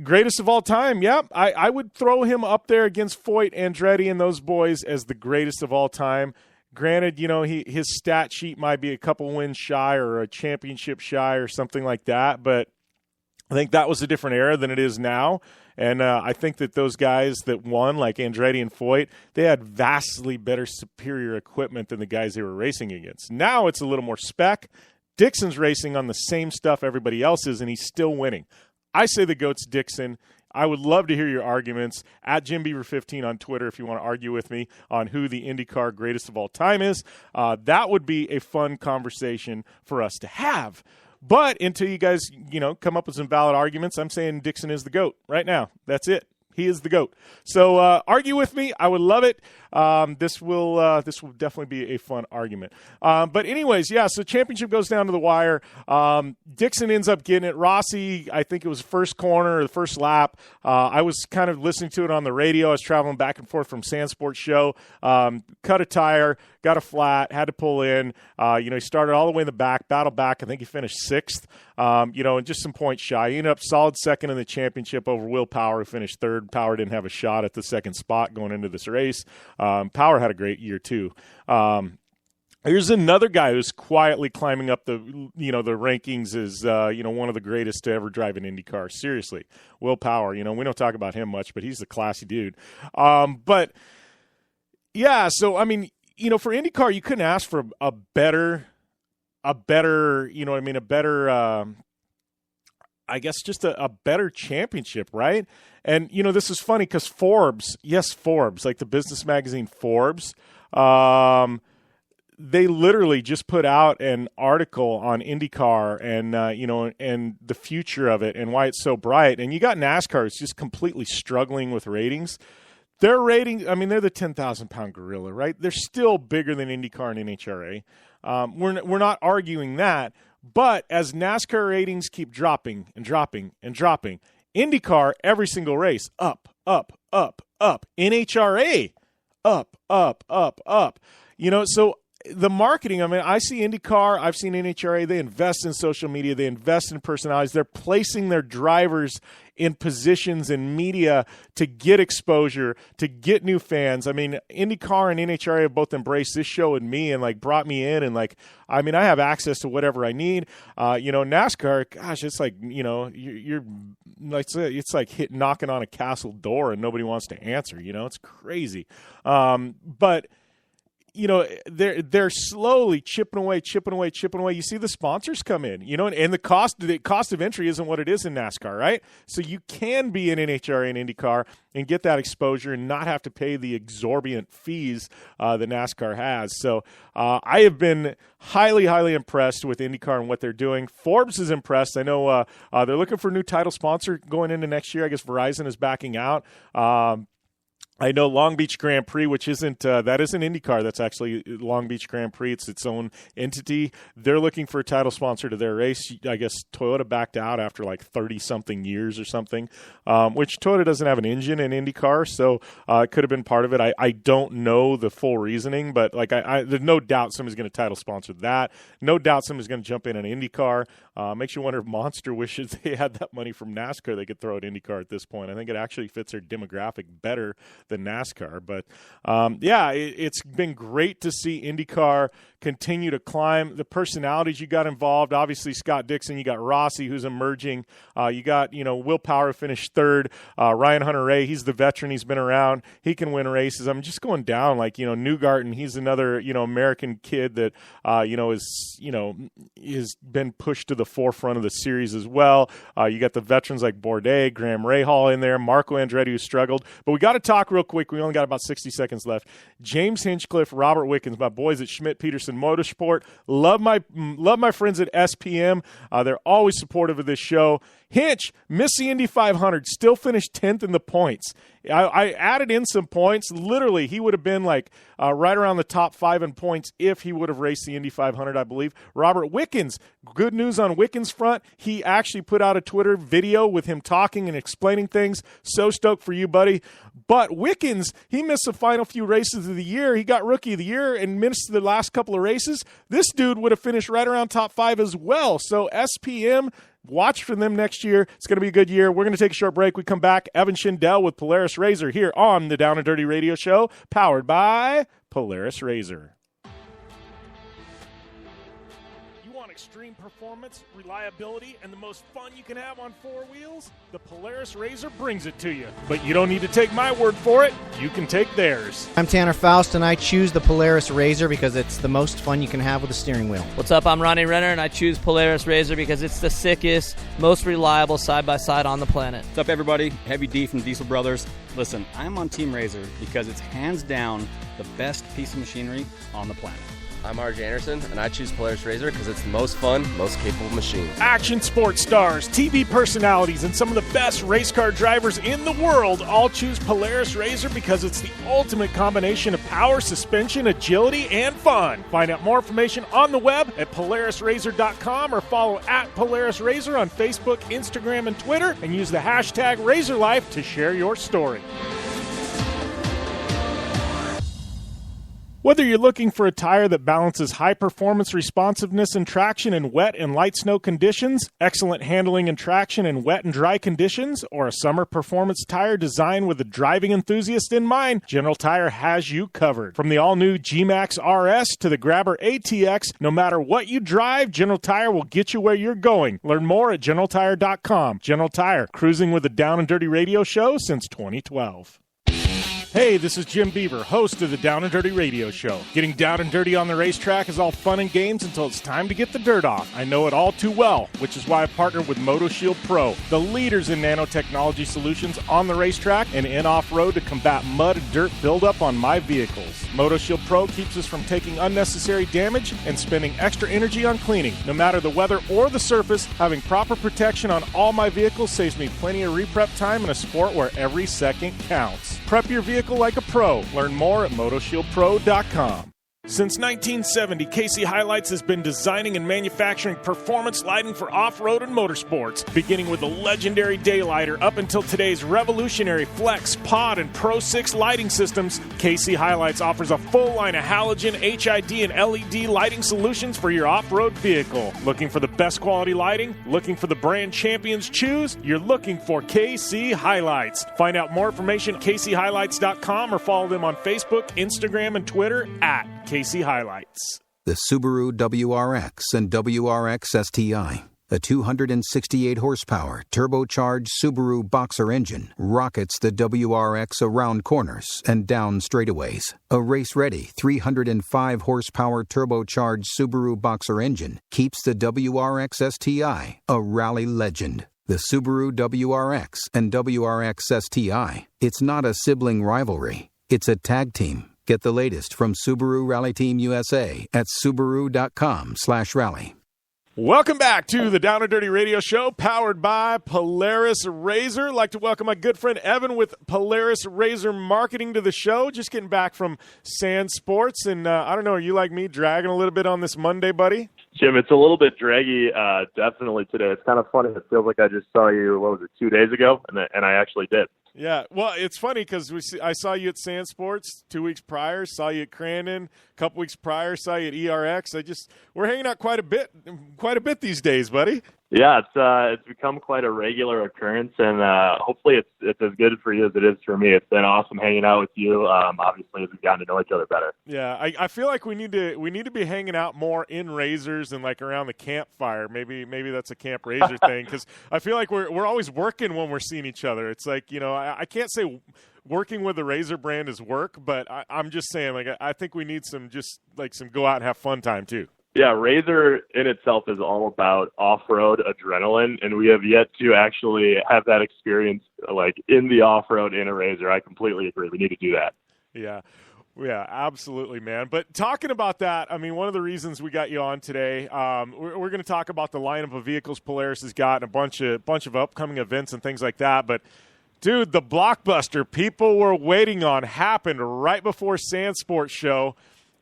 greatest of all time. Yeah, I would throw him up there against Foyt, Andretti, and those boys as the greatest of all time. Granted, his stat sheet might be a couple wins shy or a championship shy or something like that, but I think that was a different era than it is now. And I think that those guys that won, like Andretti and Foyt, they had vastly better, superior equipment than the guys they were racing against. Now it's a little more spec. Dixon's racing on the same stuff everybody else is, and he's still winning. I say the GOAT's Dixon. I would love to hear your arguments at JimBeaver15 on Twitter if you want to argue with me on who the IndyCar greatest of all time is. That would be a fun conversation for us to have. But until you guys, come up with some valid arguments, I'm saying Dixon is the GOAT right now. That's it. He is the GOAT. So argue with me. I would love it. This will definitely be a fun argument. But anyways, yeah, so championship goes down to the wire. Dixon ends up getting it. Rossi, I think it was first corner or the first lap. I was kind of listening to it on the radio. I was traveling back and forth from Sandsports show. Cut a tire, got a flat, had to pull in. He started all the way in the back, battled back. I think he finished sixth, and just some points shy. He ended up solid second in the championship over Will Power, who finished third. Power didn't have a shot at the second spot going into this race. Power had a great year too. Here's another guy who's quietly climbing up the rankings as one of the greatest to ever drive an IndyCar. Seriously, Will Power. We don't talk about him much, but he's a classy dude. But yeah, so I mean, for IndyCar, you couldn't ask for a better, I guess just a better championship, right? And, this is funny because Forbes, like the business magazine Forbes, they literally just put out an article on IndyCar and, and the future of it and why it's so bright. And you got NASCAR, it's just completely struggling with ratings. Their rating, I mean, they're the 10,000-pound gorilla, right? They're still bigger than IndyCar and NHRA. We're not arguing that. But as NASCAR ratings keep dropping and dropping and dropping, IndyCar, every single race, up, up, up, up. NHRA, up, up, up, up. So the marketing, I mean, I see IndyCar, I've seen NHRA, they invest in social media, they invest in personalities, they're placing their drivers in positions in media to get exposure, to get new fans. I mean, IndyCar and NHRA have both embraced this show and me and brought me in and I have access to whatever I need. NASCAR, gosh, it's like, it's like knocking on a castle door and nobody wants to answer, it's crazy. But they're slowly chipping away. You see the sponsors come in, and the cost of entry isn't what it is in NASCAR, right? So you can be in NHRA and IndyCar and get that exposure and not have to pay the exorbitant fees that NASCAR has. So I have been highly, highly impressed with IndyCar and what they're doing. Forbes is impressed. I know they're looking for a new title sponsor going into next year. I guess Verizon is backing out. I know Long Beach Grand Prix, which isn't that isn't IndyCar. That's actually Long Beach Grand Prix. It's its own entity. They're looking for a title sponsor to their race. I guess Toyota backed out after like 30-something years or something, which Toyota doesn't have an engine in IndyCar, so it could have been part of it. I don't know the full reasoning, but like there's no doubt somebody's going to title sponsor that. No doubt somebody's going to jump in an IndyCar. Makes you wonder if Monster wishes they had that money from NASCAR they could throw at IndyCar at this point. I think it actually fits their demographic better than NASCAR. But, it's been great to see IndyCar continue to climb. The personalities you got involved, obviously Scott Dixon, you got Rossi, who's emerging. You got, Will Power finished third. Ryan Hunter-Reay, he's the veteran. He's been around. He can win races. I'm just going down like, Newgarden, he's another, American kid that, has been pushed to the forefront of the series as well. You got the veterans like Bourdais, Graham Rahal in there, Marco Andretti, who struggled. But we got to talk real quick. We only got about 60 seconds left. James Hinchcliffe, Robert Wickens, my boys at Schmidt-Peterson Motorsport. Love my friends at SPM. They're always supportive of this show. Hinch, missed the Indy 500, still finished 10th in the points. I added in some points. Literally, he would have been like right around the top 5 in points if he would have raced the Indy 500, I believe. Robert Wickens, good news on Wickens' front. He actually put out a Twitter video with him talking and explaining things. So stoked for you, buddy. But Wickens, he missed the final few races of the year. He got Rookie of the Year and missed the last couple of races. This dude would have finished right around top 5 as well. So SPM, watch for them next year. It's going to be a good year. We're going to take a short break. We come back. Evan Schendel with Polaris RZR here on the Down and Dirty Radio Show, powered by Polaris RZR. You want extreme performance, reliability, and the most fun you can have on four wheels? The Polaris RZR brings it to you. But you don't need to take my word for it. You can take theirs. I'm Tanner Faust, and I choose the Polaris RZR because it's the most fun you can have with a steering wheel. What's up? I'm Ronnie Renner, and I choose Polaris RZR because it's the sickest, most reliable side-by-side on the planet. What's up, everybody? Heavy D from Diesel Brothers. Listen, I'm on Team RZR because it's hands down the best piece of machinery on the planet. I'm RJ Anderson, and I choose Polaris RZR because it's the most fun, most capable machine. Action sports stars, TV personalities, and some of the best race car drivers in the world all choose Polaris RZR because it's the ultimate combination of power, suspension, agility, and fun. Find out more information on the web at PolarisRZR.com or follow at Polaris RZR on Facebook, Instagram, and Twitter, and use the hashtag RZRLife to share your story. Whether you're looking for a tire that balances high performance responsiveness and traction in wet and light snow conditions, excellent handling and traction in wet and dry conditions, or a summer performance tire designed with the driving enthusiast in mind, General Tire has you covered. From the all-new G-Max RS to the Grabber ATX, no matter what you drive, General Tire will get you where you're going. Learn more at GeneralTire.com. General Tire, cruising with the Down and Dirty Radio Show since 2012. Hey, this is Jim Beaver, host of the Down and Dirty Radio Show. Getting down and dirty on the racetrack is all fun and games until it's time to get the dirt off. I know it all too well, which is why I partnered with MotoShield Pro, the leaders in nanotechnology solutions on the racetrack and in off-road to combat mud and dirt buildup on my vehicles. MotoShield Pro keeps us from taking unnecessary damage and spending extra energy on cleaning. No matter the weather or the surface, having proper protection on all my vehicles saves me plenty of reprep time in a sport where every second counts. Prep your vehicle like a pro. Learn more at MotoShieldPro.com. Since 1970, KC Highlights has been designing and manufacturing performance lighting for off-road and motorsports, beginning with the legendary Daylighter up until today's revolutionary Flex, Pod, and Pro 6 lighting systems. KC Highlights offers a full line of halogen, HID, and LED lighting solutions for your off-road vehicle. Looking for the best quality lighting? Looking for the brand champions choose? You're looking for KC Highlights. Find out more information at kchighlights.com or follow them on Facebook, Instagram, and Twitter at KC Highlights. The Subaru WRX and WRX STI, a 268 horsepower turbocharged Subaru Boxer engine, rockets the WRX around corners and down straightaways. A race-ready 305 horsepower turbocharged Subaru Boxer engine keeps the WRX STI a rally legend. The Subaru WRX and WRX STI, it's not a sibling rivalry, it's a tag team. Get the latest from Subaru Rally Team USA at Subaru.com/rally. Welcome back to the Down and Dirty Radio Show, powered by Polaris Razor. I'd like to welcome my good friend Evan with Polaris Razor Marketing to the show. Just getting back from Sand Sports, and I don't know, are you like me, dragging a little bit on this Monday, buddy? Jim, it's a little bit draggy, definitely today. It's kind of funny. It feels like I just saw you, 2 days ago, and I actually did. Yeah, well, it's funny because I saw you at Sand Sports 2 weeks prior, saw you at Crandon a couple weeks prior, saw you at ERX. We're hanging out quite a bit these days, buddy. Yeah, it's become quite a regular occurrence, and hopefully it's as good for you as it is for me. It's been awesome hanging out with you. Obviously, as we've gotten to know each other better. Yeah, I feel like we need to be hanging out more in razors and like around the campfire. Maybe that's a Camp Razor thing, because I feel like we're always working when we're seeing each other. It's like, I can't say working with the Razor brand is work, but I'm just saying, like, I think we need some go out and have fun time too. Yeah, Razor in itself is all about off-road adrenaline, and we have yet to actually have that experience like in the off-road in a Razor. I completely agree. We need to do that. Yeah, absolutely, man. But talking about that, I mean, one of the reasons we got you on today, we're going to talk about the lineup of vehicles Polaris has got and a bunch of upcoming events and things like that. But, dude, the blockbuster people were waiting on happened right before Sand Sports Show,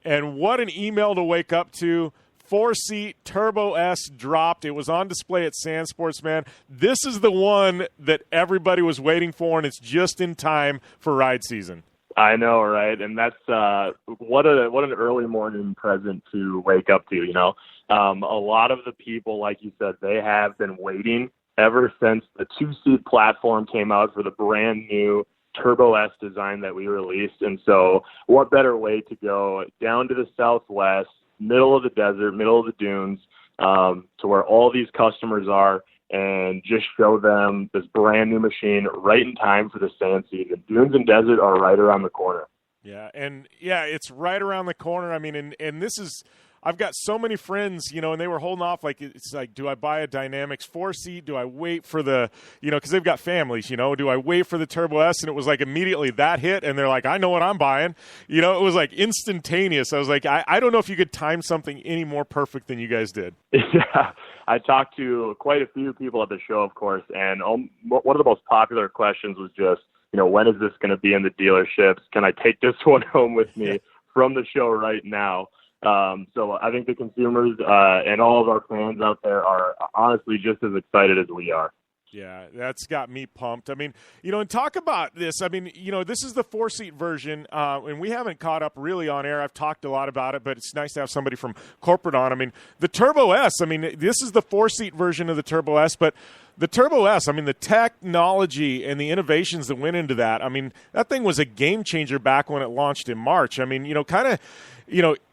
and what an email to wake up to. 4-seat Turbo S dropped. It was on display at Sand Sports, man. This is the one that everybody was waiting for, and it's just in time for ride season. I know, right? And that's what an early morning present to wake up to, A lot of the people, like you said, they have been waiting ever since the 2-seat platform came out for the brand new Turbo S design that we released. And so what better way to go down to the Southwest, middle of the desert, middle of the dunes, to where all these customers are, and just show them this brand new machine right in time for the sand season. Dunes and desert are right around the corner. Yeah, and it's right around the corner. I mean, and this is, I've got so many friends, and they were holding off. Like, it's like, do I buy a Dynamics 4-seat? Do I wait for the, because they've got families, do I wait for the Turbo S? And it was like immediately that hit, and they're like, I know what I'm buying. It was like instantaneous. I was like, I don't know if you could time something any more perfect than you guys did. Yeah, I talked to quite a few people at the show, of course, and one of the most popular questions was just, when is this going to be in the dealerships? Can I take this one home with me from the show right now? So I think the consumers and all of our fans out there are honestly just as excited as we are. Yeah, that's got me pumped. I mean, and talk about this. I mean, this is the 4-seat version, and we haven't caught up really on air. I've talked a lot about it, but it's nice to have somebody from corporate on. I mean, the Turbo S, I mean, this is the 4-seat version of the Turbo S, but the Turbo S, I mean, the technology and the innovations that went into that, I mean, that thing was a game changer back when it launched in March. I mean,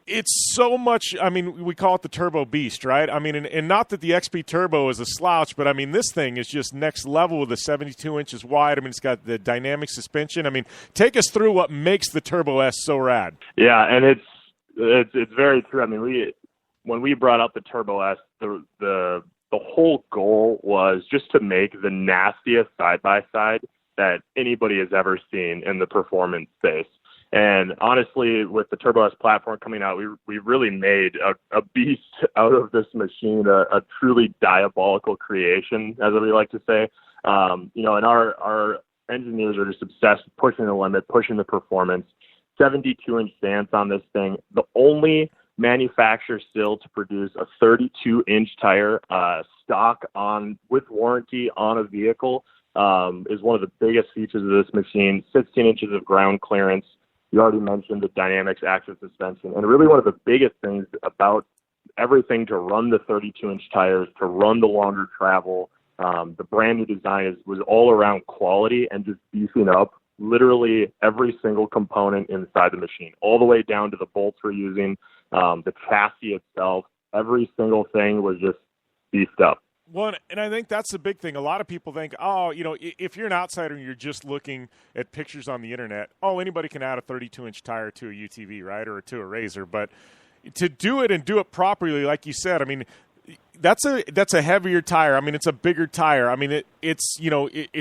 it's so much, I mean, we call it the Turbo Beast, right? I mean, and not that the XP Turbo is a slouch, but I mean, this thing is just next level with the 72 inches wide. I mean, it's got the dynamic suspension. I mean, take us through what makes the Turbo S so rad. Yeah, and it's very true. I mean, when we brought up the Turbo S, the whole goal was just to make the nastiest side-by-side that anybody has ever seen in the performance space. And honestly, with the Turbo S platform coming out, we really made a beast out of this machine, a truly diabolical creation, as we like to say. And our engineers are just obsessed with pushing the limit, pushing the performance. 72-inch stance on this thing. The only manufacturer still to produce a 32-inch tire stock with warranty on a vehicle is one of the biggest features of this machine. 16 inches of ground clearance. You already mentioned the Dynamics active suspension. And really one of the biggest things about everything to run the 32-inch tires, to run the longer travel, the brand new design was all around quality and just beefing up literally every single component inside the machine, all the way down to the bolts we're using, the chassis itself. Every single thing was just beefed up. Well, and I think that's the big thing. A lot of people think, if you're an outsider and you're just looking at pictures on the internet, anybody can add a 32-inch tire to a UTV, right, or to a Razor. But to do it and do it properly, like you said, I mean, that's a heavier tire. I mean, it's a bigger tire. I mean, it's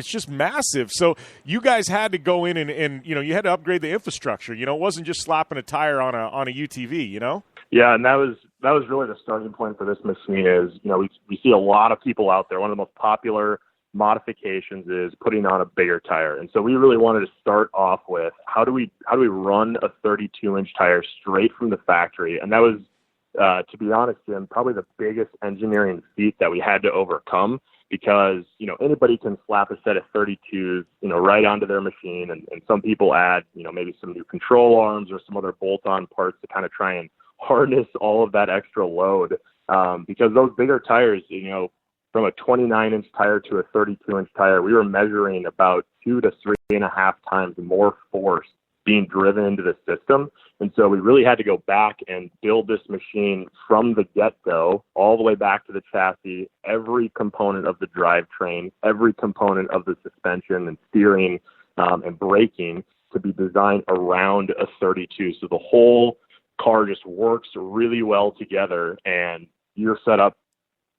just massive. So you guys had to go in and you had to upgrade the infrastructure. It wasn't just slapping a tire on a UTV. Yeah, and that was that was really the starting point for this machine. Is, you know, we see a lot of people out there. One of the most popular modifications is putting on a bigger tire, and so we really wanted to start off with how do we run a 32-inch tire straight from the factory, and that was, to be honest, Jim, probably the biggest engineering feat that we had to overcome, because, you know, anybody can slap a set of 32s, you know, right onto their machine, and some people add, you know, maybe some new control arms or some other bolt-on parts to kind of try and harness all of that extra load, because those bigger tires, you know, from a 29-inch tire to a 32-inch tire, we were measuring about 2 to 3.5 times more force being driven into the system. And so we really had to go back and build this machine from the get-go, all the way back to the chassis, every component of the drivetrain, every component of the suspension and steering and braking to be designed around a 32. So the whole car just works really well together, and you're set up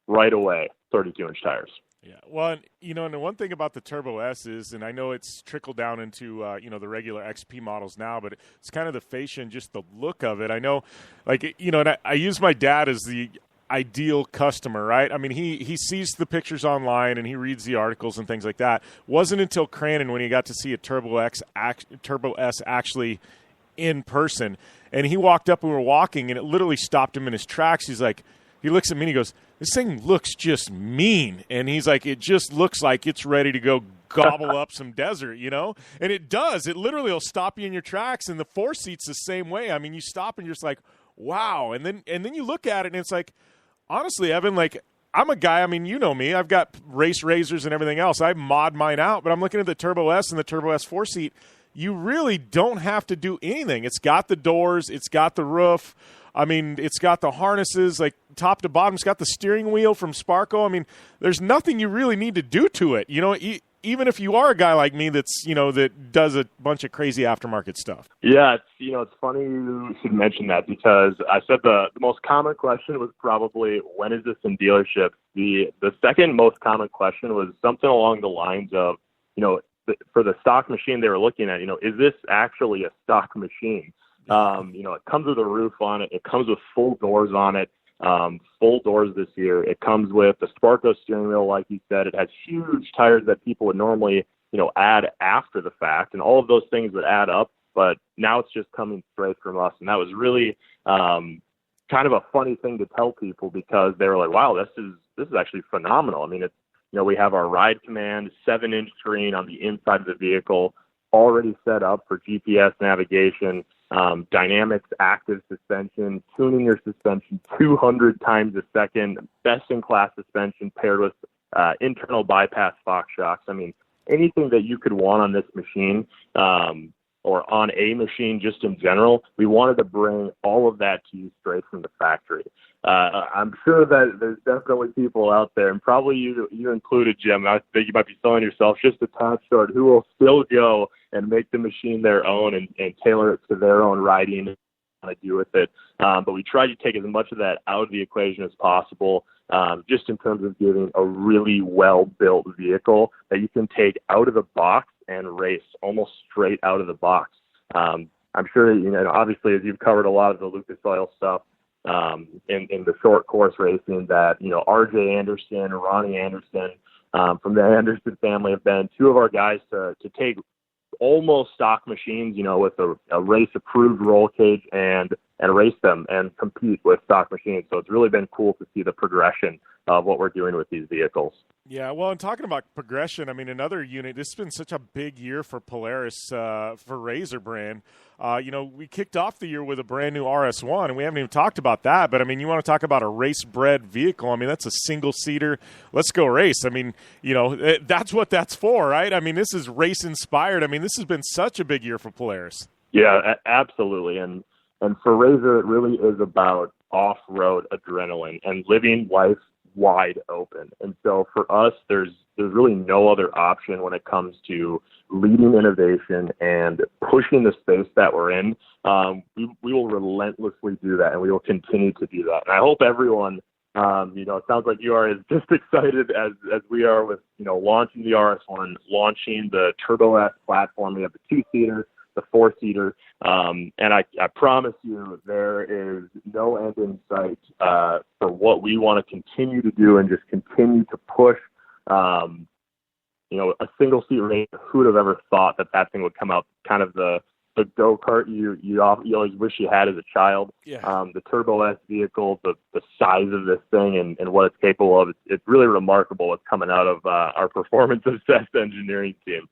right away, 32-inch tires. Yeah, well, and, you know, and the one thing about the Turbo S is, and I know it's trickled down into, you know, the regular XP models now, but it's kind of the fascia and just the look of it. I know, like, you know, and I use my dad as the ideal customer, right? I mean, he sees the pictures online and he reads the articles and things like that. Wasn't until Crandon when he got to see a Turbo S actually in person, and he walked up and we were walking, and it literally stopped him in his tracks. He's like, he looks at me and he goes, "This thing looks just mean." And he's like, "It just looks like it's ready to go gobble up some desert, you know?" And it does. It literally will stop you in your tracks, and the 4-seat's the same way. I mean, you stop and you're just like, wow. And then you look at it and it's like, honestly, Evan, like, I'm a guy, I mean, you know me. I've got race razors and everything else. I mod mine out, but I'm looking at the Turbo S and the Turbo S 4-seat. You really don't have to do anything. It's got the doors. It's got the roof. I mean, it's got the harnesses, like, top to bottom. It's got the steering wheel from Sparco. I mean, there's nothing you really need to do to it. You know, even if you are a guy like me that's, you know, that does a bunch of crazy aftermarket stuff. Yeah, it's funny you should mention that, because I said the most common question was probably, when is this in dealership? The second most common question was something along the lines of, you know, for the stock machine they were looking at, you know, is this actually a stock machine? You know, it comes with a roof on it. It comes with full doors on it, full doors this year. It comes with the Sparco steering wheel, like you said. It has huge tires that people would normally, you know, add after the fact, and all of those things would add up. But now it's just coming straight from us, and that was really kind of a funny thing to tell people, because they were like, "Wow, this is actually phenomenal." I mean, it's, you know, we have our Ride Command 7-inch screen on the inside of the vehicle, already set up for GPS navigation. Dynamics active suspension, tuning your suspension 200 times a second, best-in-class suspension paired with internal bypass Fox shocks. I mean, anything that you could want on this machine, or on a machine just in general, we wanted to bring all of that to you straight from the factory. I'm sure that there's definitely people out there, and probably you included, Jim, I think you might be selling yourself just a touch short, who will still go and make the machine their own and tailor it to their own riding and what to do with it. But we tried to take as much of that out of the equation as possible, just in terms of giving a really well-built vehicle that you can take out of the box and race almost straight out of the box. I'm sure, you know, obviously, as you've covered a lot of the Lucas Oil stuff, in the short course racing, that, you know, RJ Anderson and Ronnie Anderson from the Anderson family have been two of our guys to take almost stock machines, you know, with a race approved roll cage and race them and compete with stock machines. So it's really been cool to see the progression of what we're doing with these vehicles. Yeah, well, and talking about progression, I mean, another unit, this has been such a big year for Polaris, for Razor brand. You know, we kicked off the year with a brand new RS1, and we haven't even talked about that. But, I mean, you want to talk about a race-bred vehicle. I mean, that's a single-seater. Let's go race. I mean, you know, that's what that's for, right? I mean, this is race-inspired. I mean, this has been such a big year for Polaris. Yeah, absolutely. And for Razor, it really is about off-road adrenaline and living life wide open. And so for us, there's really no other option when it comes to leading innovation and pushing the space that we're in. We will relentlessly do that, and we will continue to do that. And I hope everyone, you know, it sounds like you are as just excited as we are with, you know, launching the RS1, launching the Turbo S platform. We have the 2-seater, the 4-seater. And I promise you there is no end in sight for what we want to continue to do and just continue to push. A single seat race. Who would have ever thought that thing would come out kind of the go-kart you always wish you had as a child. Yeah. The Turbo S vehicle, the size of this thing and what it's capable of, it's really remarkable what's coming out of our performance-obsessed engineering team.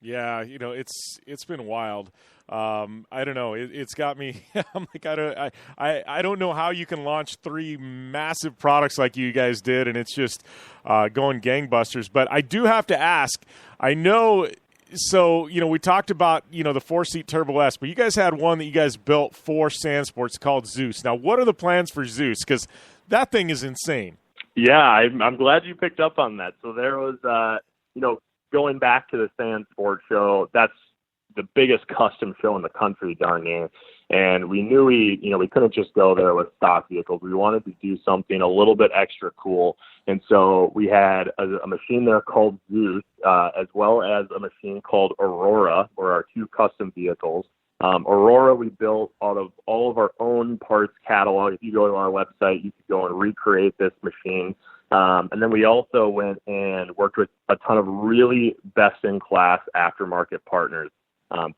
Yeah, it's been wild. I don't know. It's got me. I'm like, I don't know how you can launch 3 massive products like you guys did, and it's just going gangbusters. But I do have to ask. I know. So we talked about the 4-seat Turbo S, but you guys had one that you guys built for Sand Sports called Zeus. Now, what are the plans for Zeus? Because that thing is insane. Yeah, I'm glad you picked up on that. So there was, going back to the Sand Sports show, that's the biggest custom show in the country, darn near. And we knew we couldn't just go there with stock vehicles. We wanted to do something a little bit extra cool. And so we had a machine there called Zeus, as well as a machine called Aurora, or our 2 custom vehicles. Aurora we built out of all of our own parts catalog. If you go to our website, you could go and recreate this machine. And then we also went and worked with a ton of really best-in-class aftermarket partners.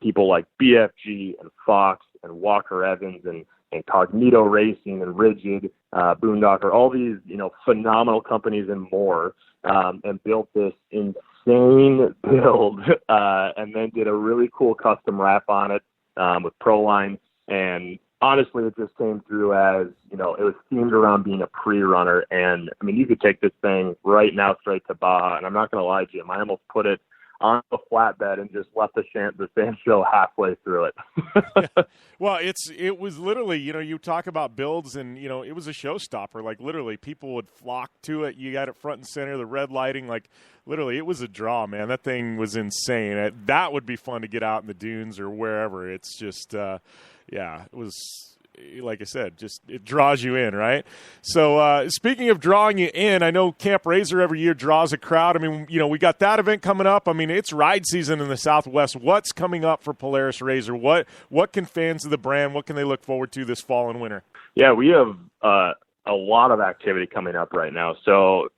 People like BFG and Fox and Walker Evans and Cognito Racing and Rigid, Boondocker, all these, phenomenal companies and more, and built this insane build, and then did a really cool custom wrap on it, with Proline. And honestly, it just came through as, it was themed around being a pre-runner. And I mean, you could take this thing right now straight to Baja, and I'm not going to lie, Jim, I almost put it on a flatbed and just left the sand show halfway through it. Yeah. Well, it was literally, you talk about builds and, it was a showstopper. Like literally people would flock to it. You got it front and center, the red lighting, like literally it was a draw, man. That thing was insane. That would be fun to get out in the dunes or wherever. It's just, it was, like I said, just it draws you in, right? So speaking of drawing you in, I know Camp RZR every year draws a crowd. I mean, we got that event coming up. I mean, it's ride season in the Southwest. What's coming up for Polaris RZR? What can fans of the brand, what can they look forward to this fall and winter? Yeah, we have a lot of activity coming up right now. So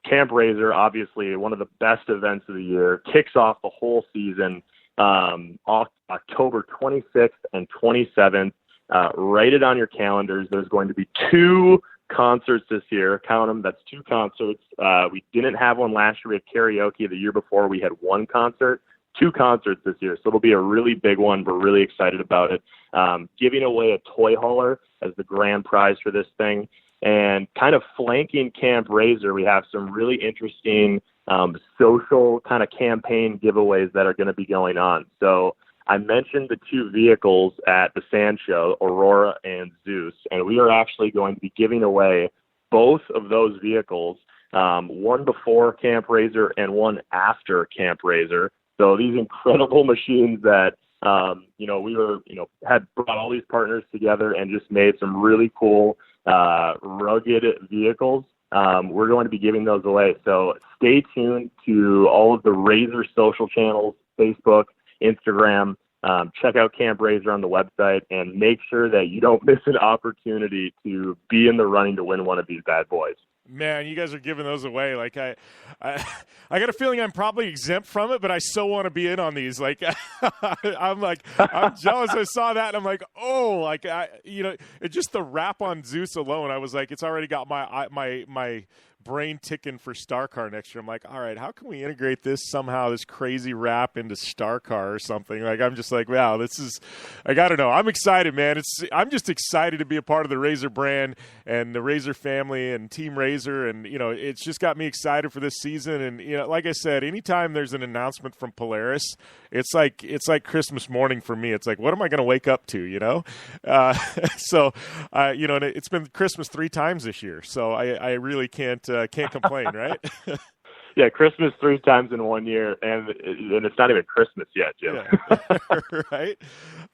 Camp RZR, obviously one of the best events of the year, kicks off the whole season October 26th and 27th. Write it on your calendars. There's going to be 2 concerts this year. Count them. That's 2 concerts. We didn't have one last year. We had karaoke. The year before we had 1 concert. 2 concerts this year. So it'll be a really big one. We're really excited about it. Giving away a toy hauler as the grand prize for this thing. And kind of flanking Camp RZR, we have some really interesting social kind of campaign giveaways that are going to be going on. So I mentioned the 2 vehicles at the Sand Show, Aurora and Zeus, and we are actually going to be giving away both of those vehicles, one before Camp RZR and one after Camp RZR. So these incredible machines that, had brought all these partners together and just made some really cool, rugged vehicles. We're going to be giving those away. So stay tuned to all of the RZR social channels, Facebook, Instagram. Check out Camp RZR on the website and make sure that you don't miss an opportunity to be in the running to win one of these bad boys. Man, you guys are giving those away. Like I got a feeling I'm probably exempt from it, but I so want to be in on these. Like I'm jealous. I saw that and I'm like, it's just the wrap on Zeus alone. I was like, it's already got my brain ticking for Star Car next year. I'm like, all right, how can we integrate this crazy wrap into Star Car or something? Like, I'm just like, wow, this is, I don't know. I'm excited, man. I'm just excited to be a part of the RZR brand and the RZR family and Team RZR. And, it's just got me excited for this season. And, like I said, anytime there's an announcement from Polaris, it's like Christmas morning for me. It's like, what am I going to wake up to, So, and it's been Christmas 3 times this year. So I really can't complain, right? Yeah, Christmas 3 times in 1 year, and it's not even Christmas yet, Jim. Yeah. Right?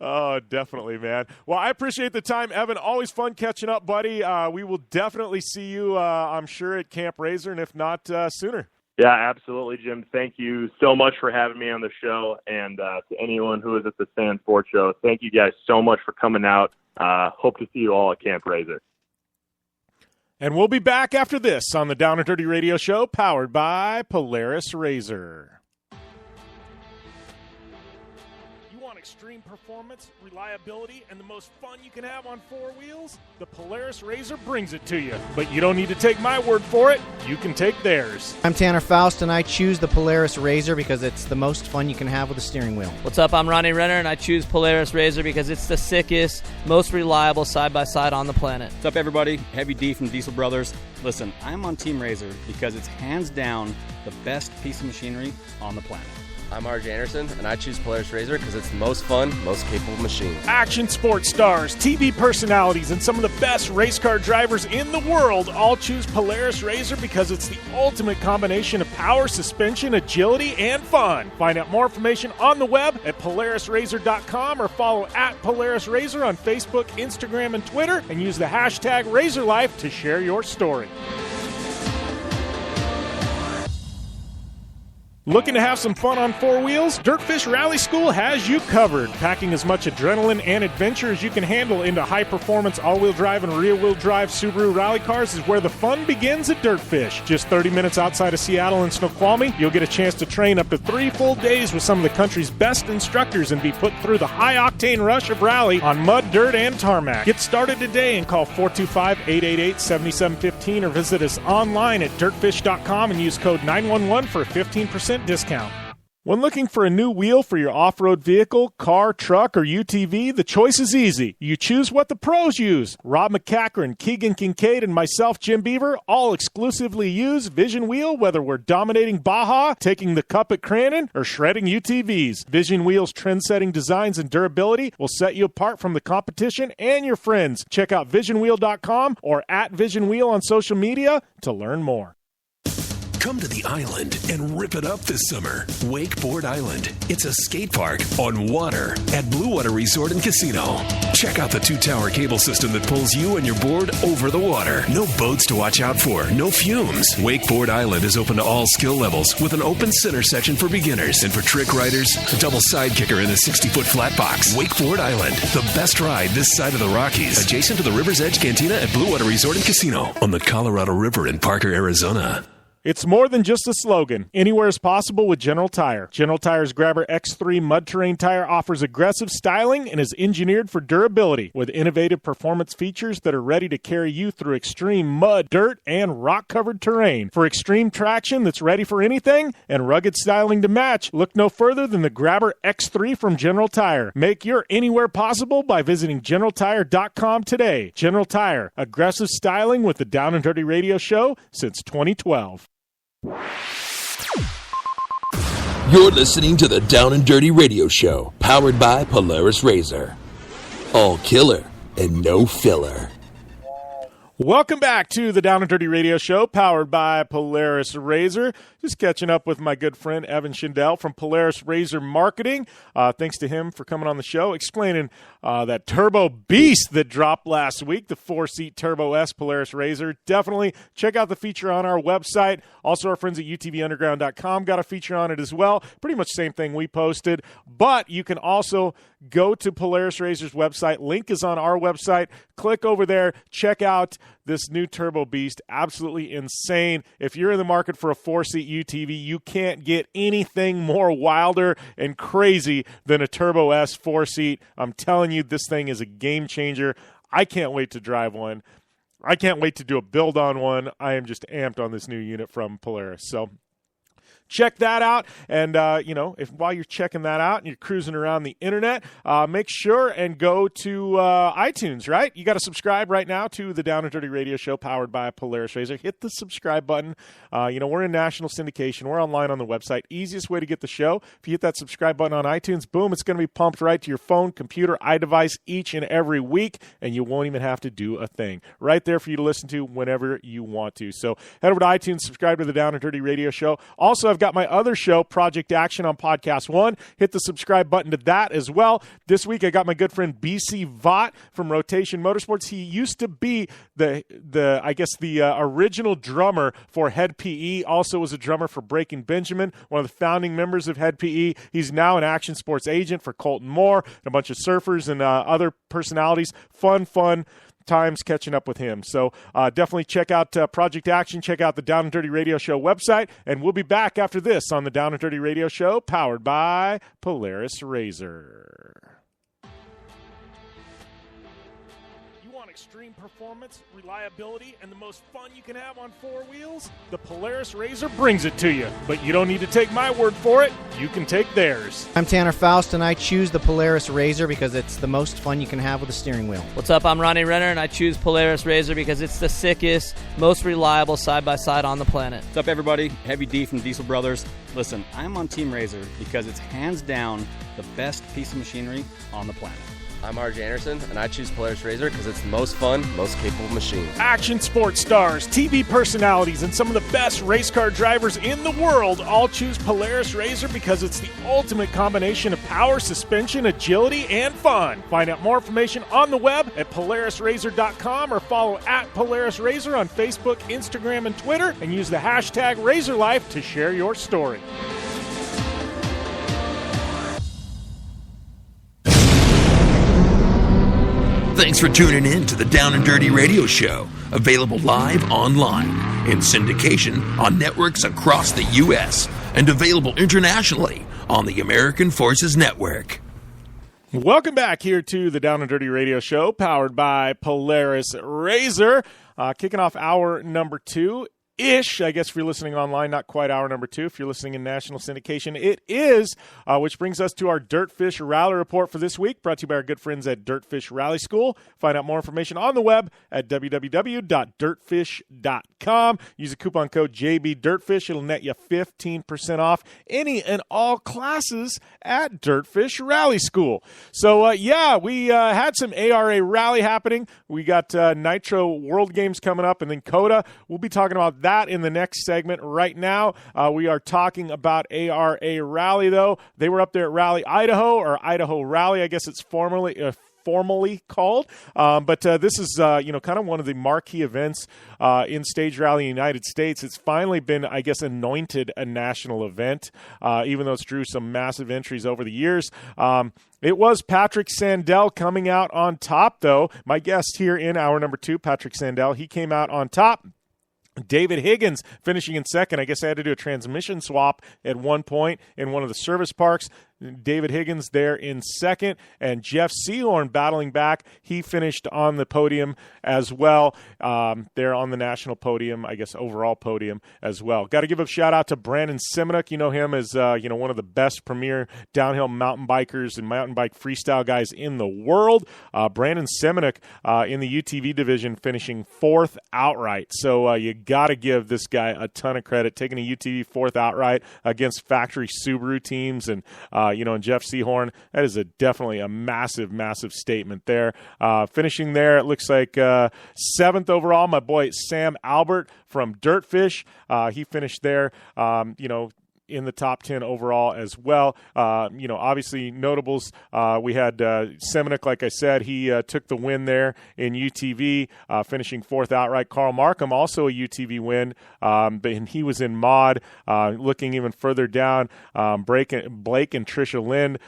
Oh, definitely, man. Well, I appreciate the time, Evan. Always fun catching up, buddy. We will definitely see you, I'm sure, at Camp RZR, and if not, sooner. Yeah, absolutely, Jim. Thank you so much for having me on the show. And to anyone who is at the Sand Sports Show, thank you guys so much for coming out. Hope to see you all at Camp RZR. And we'll be back after this on the Down and Dirty Radio Show, powered by Polaris RZR. You want extreme performance, reliability, and the most fun you can have on four wheels? The Polaris RZR brings it to you. But you don't need to take my word for it. You can take theirs. I'm Tanner Faust, and I choose the Polaris RZR because it's the most fun you can have with a steering wheel. What's up? I'm Ronnie Renner, and I choose Polaris RZR because it's the sickest, most reliable side-by-side on the planet. What's up, everybody? Heavy D from Diesel Brothers. Listen, I'm on Team RZR because it's hands down the best piece of machinery on the planet. I'm RJ Anderson, and I choose Polaris RZR because it's the most fun, most capable machine. Action sports stars, TV personalities, and some of the best race car drivers in the world all choose Polaris RZR because it's the ultimate combination of power, suspension, agility, and fun. Find out more information on the web at PolarisRZR.com or follow at Polaris RZR on Facebook, Instagram, and Twitter, and use the hashtag RZRLife to share your story. Looking to have some fun on four wheels? Dirtfish Rally School has you covered. Packing as much adrenaline and adventure as you can handle into high-performance all-wheel drive and rear-wheel drive Subaru rally cars is where the fun begins at Dirtfish. Just 30 minutes outside of Seattle and Snoqualmie, you'll get a chance to train up to 3 full days with some of the country's best instructors and be put through the high-octane rush of rally on mud, dirt, and tarmac. Get started today and call 425-888-7715 or visit us online at dirtfish.com and use code 911 for a 15% discount. When looking for a new wheel for your off-road vehicle, car, truck, or UTV, the choice is easy. You choose what the pros use. Rob McCachran, Keegan Kincaid, and myself, Jim Beaver, all exclusively use Vision Wheel, whether we're dominating Baja, taking the cup at Crandon, or shredding UTVs. Vision Wheel's trend-setting designs and durability will set you apart from the competition and your friends. Check out visionwheel.com or at Vision Wheel on social media to learn more. Come to the island and rip it up this summer. Wakeboard Island. It's a skate park on water at Blue Water Resort and Casino. Check out the 2-tower cable system that pulls you and your board over the water. No boats to watch out for, no fumes. Wakeboard Island is open to all skill levels with an open center section for beginners and for trick riders, a double side kicker in a 60-foot flat box. Wakeboard Island, the best ride this side of the Rockies, adjacent to the River's Edge Cantina at Blue Water Resort and Casino on the Colorado River in Parker, Arizona. It's more than just a slogan. Anywhere is possible with General Tire. General Tire's Grabber X3 mud terrain tire offers aggressive styling and is engineered for durability with innovative performance features that are ready to carry you through extreme mud, dirt, and rock-covered terrain. For extreme traction that's ready for anything and rugged styling to match, look no further than the Grabber X3 from General Tire. Make your anywhere possible by visiting GeneralTire.com today. General Tire, aggressive styling with the Down and Dirty Radio Show since 2012. You're listening to the Down and Dirty Radio Show, powered by Polaris RZR. All killer and no filler. Welcome back to the Down and Dirty Radio Show, powered by Polaris RZR. Just catching up with my good friend Evan Schendel from Polaris RZR Marketing. Thanks to him for coming on the show, explaining that turbo beast that dropped last week, the 4-seat Turbo S Polaris RZR. Definitely check out the feature on our website. Also, our friends at utvunderground.com got a feature on it as well. Pretty much the same thing we posted, but you can also go to Polaris RZR's website. Link is on our website. Click over there. Check out this new Turbo Beast. Absolutely insane. If you're in the market for a 4-seat UTV, you can't get anything more wilder and crazy than a Turbo S 4-seat. I'm telling you, this thing is a game changer. I can't wait to drive one. I can't wait to do a build on one. I am just amped on this new unit from Polaris. So check that out. And, if while you're checking that out and you're cruising around the internet, make sure and go to iTunes, right? You got to subscribe right now to the Down and Dirty Radio Show powered by Polaris RZR. Hit the subscribe button. We're in national syndication. We're online on the website. Easiest way to get the show. If you hit that subscribe button on iTunes, boom, it's going to be pumped right to your phone, computer, iDevice each and every week, and you won't even have to do a thing. Right there for you to listen to whenever you want to. So head over to iTunes, subscribe to the Down and Dirty Radio Show. Also, I've got my other show, Project Action, on Podcast One. Hit the subscribe button to that as well. This week I got my good friend BC Vaught from Rotation Motorsports. He used to be the original drummer for Head PE. Also was a drummer for Breaking Benjamin, one of the founding members of Head PE. He's now an action sports agent for Colton Moore and a bunch of surfers and other personalities. Fun times catching up with him. So definitely check out Project Action. Check out the Down and Dirty Radio Show website. And we'll be back after this on the Down and Dirty Radio Show, powered by Polaris RZR. Extreme performance, reliability, and the most fun you can have on four wheels? The Polaris RZR brings it to you. But you don't need to take my word for it. You can take theirs. I'm Tanner Faust, and I choose the Polaris RZR because it's the most fun you can have with a steering wheel. What's up? I'm Ronnie Renner, and I choose Polaris RZR because it's the sickest, most reliable side-by-side on the planet. What's up, everybody? Heavy D from Diesel Brothers. Listen, I'm on Team RZR because it's hands down the best piece of machinery on the planet. I'm RJ Anderson, and I choose Polaris RZR because it's the most fun, most capable machine. Action sports stars, TV personalities, and some of the best race car drivers in the world all choose Polaris RZR because it's the ultimate combination of power, suspension, agility, and fun. Find out more information on the web at PolarisRZR.com or follow at Polaris RZR on Facebook, Instagram, and Twitter, and use the hashtag RZRLife to share your story. Thanks for tuning in to the Down and Dirty Radio Show, available live online, in syndication on networks across the U.S., and available internationally on the American Forces Network. Welcome back here to the Down and Dirty Radio Show, powered by Polaris RZR. Kicking off hour number 2. I guess if you're listening online, not quite hour number 2. If you're listening in national syndication, it is, which brings us to our Dirtfish Rally Report for this week, brought to you by our good friends at Dirtfish Rally School. Find out more information on the web at www.dirtfish.com. Use the coupon code JBDirtfish. It'll net you 15% off any and all classes at Dirtfish Rally School. So, we had some ARA rally happening. We got Nitro World Games coming up, and then COTA. We'll be talking about that in the next segment. Right now, we are talking about ARA Rally, though. They were up there at Rally Idaho, or Idaho Rally, I guess it's formally called. But this is, kind of one of the marquee events in Stage Rally in the United States. It's finally been, I guess, anointed a national event, even though it's drew some massive entries over the years. It was Patrik Sandell coming out on top, though. My guest here in hour number 2, Patrik Sandell, he came out on top. David Higgins finishing in second. I guess I had to do a transmission swap at one point in one of the service parks. David Higgins there in second, and Jeff Seahorn battling back. He finished on the podium as well. There on the national podium, I guess overall podium as well. Got to give a shout out to Brandon Semenuk. You know him as one of the best premier downhill mountain bikers and mountain bike freestyle guys in the world. Brandon Semenuk in the UTV division finishing 4th outright. So you got to give this guy a ton of credit, taking a UTV 4th outright against factory Subaru teams and and Jeff Seahorn. That is definitely a massive, massive statement there. Finishing there, it looks like 7th overall, my boy Sam Albert from Dirtfish. He finished there, in the top 10 overall as well. Obviously notables, we had Semenuk, like I said, he took the win there in UTV, finishing 4th outright. Carl Markham, also a UTV win, and he was in mod. Looking even further down, Blake and Trisha Lind,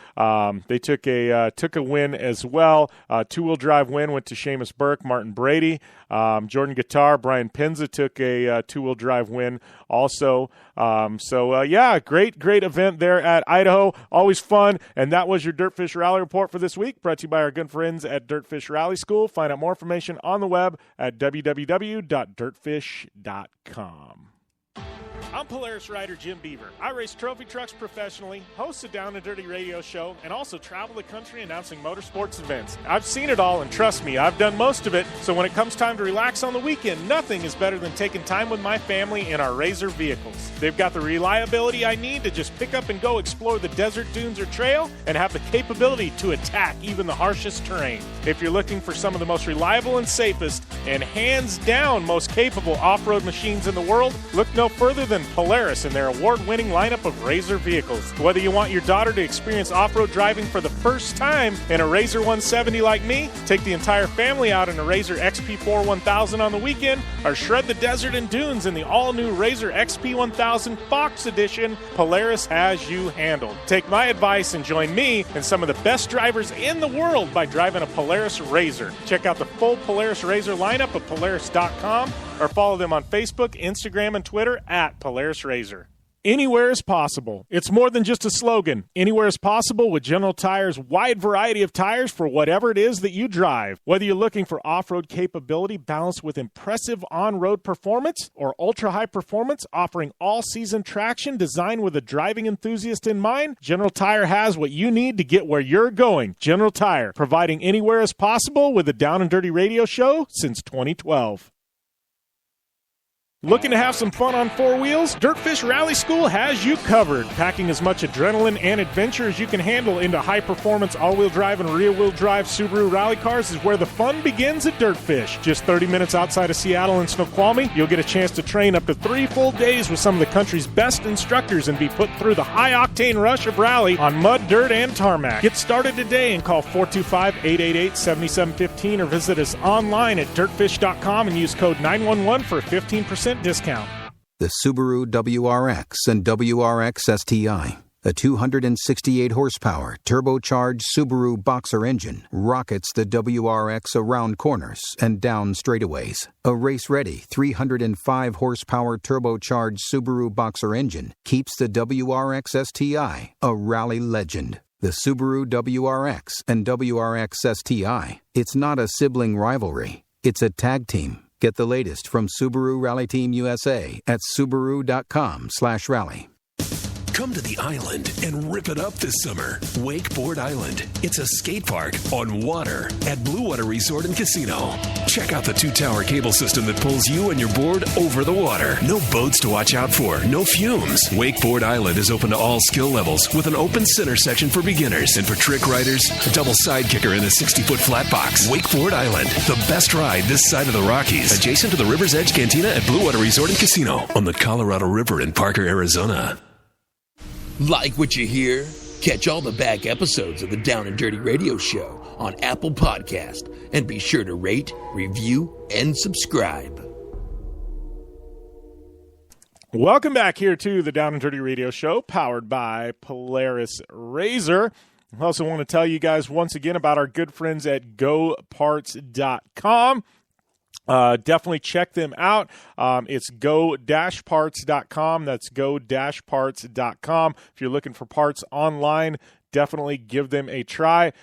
they took a win as well. Two-wheel drive win went to Seamus Burke, Martin Brady. Jordan Guitar, Brian Penza took a two-wheel drive win also. Great event there at Idaho. Always fun. And that was your Dirtfish Rally Report for this week, brought to you by our good friends at Dirtfish Rally School. Find out more information on the web at www.dirtfish.com. I'm Polaris rider Jim Beaver. I race trophy trucks professionally, host a Down and Dirty radio show, and also travel the country announcing motorsports events. I've seen it all, and trust me, I've done most of it. So when it comes time to relax on the weekend, nothing is better than taking time with my family in our RZR vehicles. They've got the reliability I need to just pick up and go explore the desert, dunes, or trail, and have the capability to attack even the harshest terrain. If you're looking for some of the most reliable and safest, and hands down most capable off-road machines in the world, look no further than join Polaris in their award-winning lineup of RZR vehicles. Whether you want your daughter to experience off-road driving for the first time in a RZR 170 like me, take the entire family out in a RZR XP4 1000 on the weekend, or shred the desert and dunes in the all-new RZR XP 1000 Fox Edition, Polaris has you handled. Take my advice and join me and some of the best drivers in the world by driving a Polaris RZR. Check out the full Polaris RZR lineup at Polaris.com or follow them on Facebook, Instagram, and Twitter at Polaris RZR. Anywhere is possible. It's more than just a slogan. Anywhere is possible with General Tire's wide variety of tires for whatever it is that you drive. Whether you're looking for off-road capability balanced with impressive on-road performance or ultra-high performance offering all-season traction designed with a driving enthusiast in mind, General Tire has what you need to get where you're going. General Tire, providing anywhere is possible with the Down and Dirty Radio Show since 2012. Looking to have some fun on four wheels? Dirtfish Rally School has you covered. Packing as much adrenaline and adventure as you can handle into high-performance all-wheel drive and rear-wheel drive Subaru rally cars is where the fun begins at Dirtfish. Just 30 minutes outside of Seattle and Snoqualmie, you'll get a chance to train up to 3 full days with some of the country's best instructors and be put through the high-octane rush of rally on mud, dirt, and tarmac. Get started today and call 425-888-7715 or visit us online at dirtfish.com and use code 911 for a 15% discount. The Subaru WRX and WRX STI, a 268 horsepower turbocharged Subaru Boxer engine, rockets the WRX around corners and down straightaways. A race-ready 305 horsepower turbocharged Subaru Boxer engine keeps the WRX STI a rally legend. The Subaru WRX and WRX STI, it's not a sibling rivalry, it's a tag team. Get the latest from Subaru Rally Team USA at Subaru.com/rally. Come to the island and rip it up this summer. Wakeboard Island. It's a skate park on water at Blue Water Resort and Casino. Check out the 2-tower cable system that pulls you and your board over the water. No boats to watch out for, no fumes. Wakeboard Island is open to all skill levels with an open center section for beginners. And for trick riders, a double side kicker in a 60-foot flat box. Wakeboard Island, the best ride this side of the Rockies. Adjacent to the River's Edge Cantina at Blue Water Resort and Casino on the Colorado River in Parker, Arizona. Like what you hear? Catch all the back episodes of the Down and Dirty Radio Show on Apple Podcast and be sure to rate, review, and subscribe. Welcome back here to the Down and Dirty Radio Show, powered by Polaris RZR. I also want to tell you guys once again about our good friends at GoParts.com. Definitely check them out. It's go-parts.com. That's go-parts.com. If you're looking for parts online, definitely give them a try.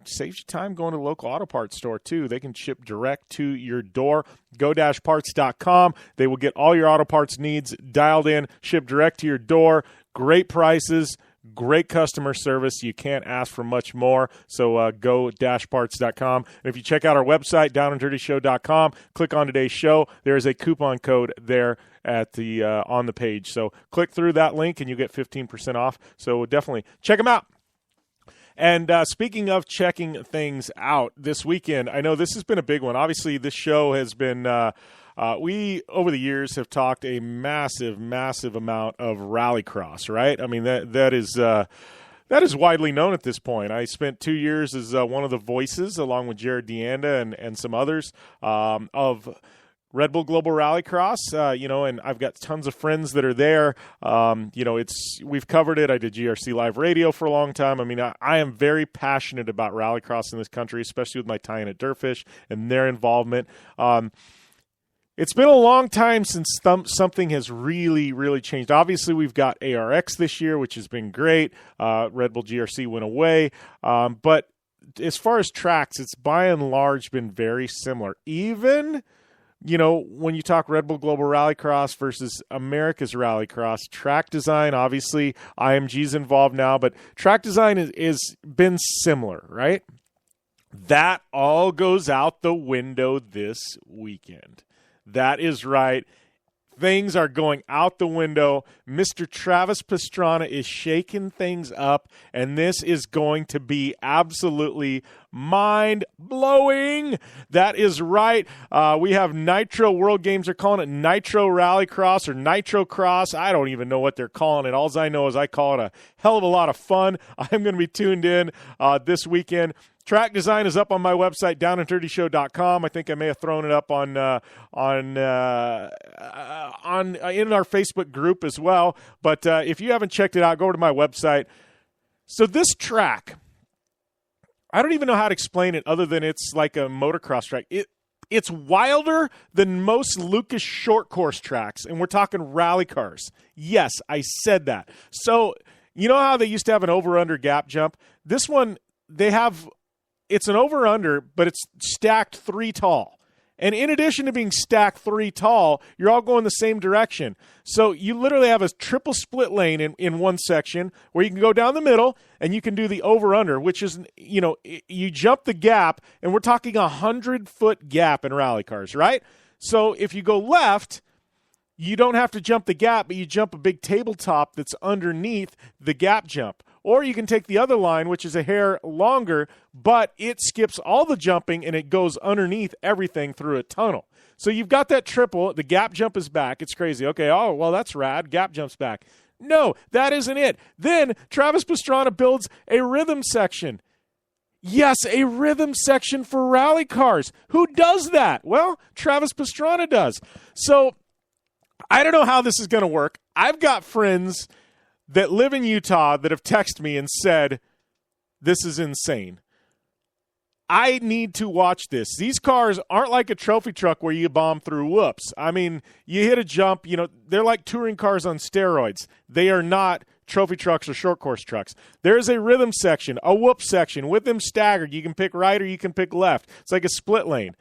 Saves you time going to the local auto parts store, too. They can ship direct to your door. Go-parts.com. They will get all your auto parts needs dialed in, shipped direct to your door. Great prices. Great customer service. You can't ask for much more. So go-parts.com. And if you check out our website, downanddirtyshow.com, click on today's show. There is a coupon code there at the on the page. So click through that link and you get 15% off. So definitely check them out. And speaking of checking things out this weekend, I know this has been a big one. Obviously, this show has been we, over the years, have talked a massive, massive amount of rallycross, right? I mean, that is widely known at this point. I spent 2 years as one of the voices, along with Jared Deanda and some others, of Red Bull Global Rallycross, and I've got tons of friends that are there. We've covered it. I did GRC Live Radio for a long time. I mean, I am very passionate about rallycross in this country, especially with my tie-in at Dirtfish and their involvement. It's been a long time since something has really, really changed. Obviously, we've got ARX this year, which has been great. Red Bull GRC went away. But as far as tracks, it's by and large been very similar. Even, when you talk Red Bull Global Rallycross versus America's Rallycross, track design, obviously, IMG's involved now, but track design is been similar, right? That all goes out the window this weekend. That is right. Things are going out the window. Mr. Travis Pastrana is shaking things up, and this is going to be absolutely mind-blowing. That is right. We have Nitro World Games. They're calling it Nitro Rallycross or Nitro Cross. I don't even know what they're calling it. All I know is I call it a hell of a lot of fun. I'm going to be tuned in this weekend. Track design is up on my website, downanddirtyshow.com. I think I may have thrown it up on in our Facebook group as well. But if you haven't checked it out, go to my website. So this track, I don't even know how to explain it other than it's like a motocross track. It's wilder than most Lucas short course tracks, and we're talking rally cars. Yes, I said that. So you know how they used to have an over-under gap jump? This one, it's an over-under, but it's stacked 3 tall. And in addition to being stacked 3 tall, you're all going the same direction. So you literally have a triple split lane in one section where you can go down the middle and you can do the over-under, which is, you jump the gap, and we're talking 100-foot gap in rally cars, right? So if you go left, you don't have to jump the gap, but you jump a big tabletop that's underneath the gap jump. Or you can take the other line, which is a hair longer, but it skips all the jumping and it goes underneath everything through a tunnel. So you've got that triple. The gap jump is back. It's crazy. Okay, oh, well, that's rad. Gap jump's back. No, that isn't it. Then Travis Pastrana builds a rhythm section. Yes, a rhythm section for rally cars. Who does that? Well, Travis Pastrana does. So I don't know how this is going to work. I've got friends that live in Utah that have texted me and said, this is insane. I need to watch this. These cars aren't like a trophy truck where you bomb through whoops. I mean, you hit a jump, they're like touring cars on steroids. They are not trophy trucks or short course trucks. There's a rhythm section, a whoop section with them staggered. You can pick right or you can pick left. It's like a split lane.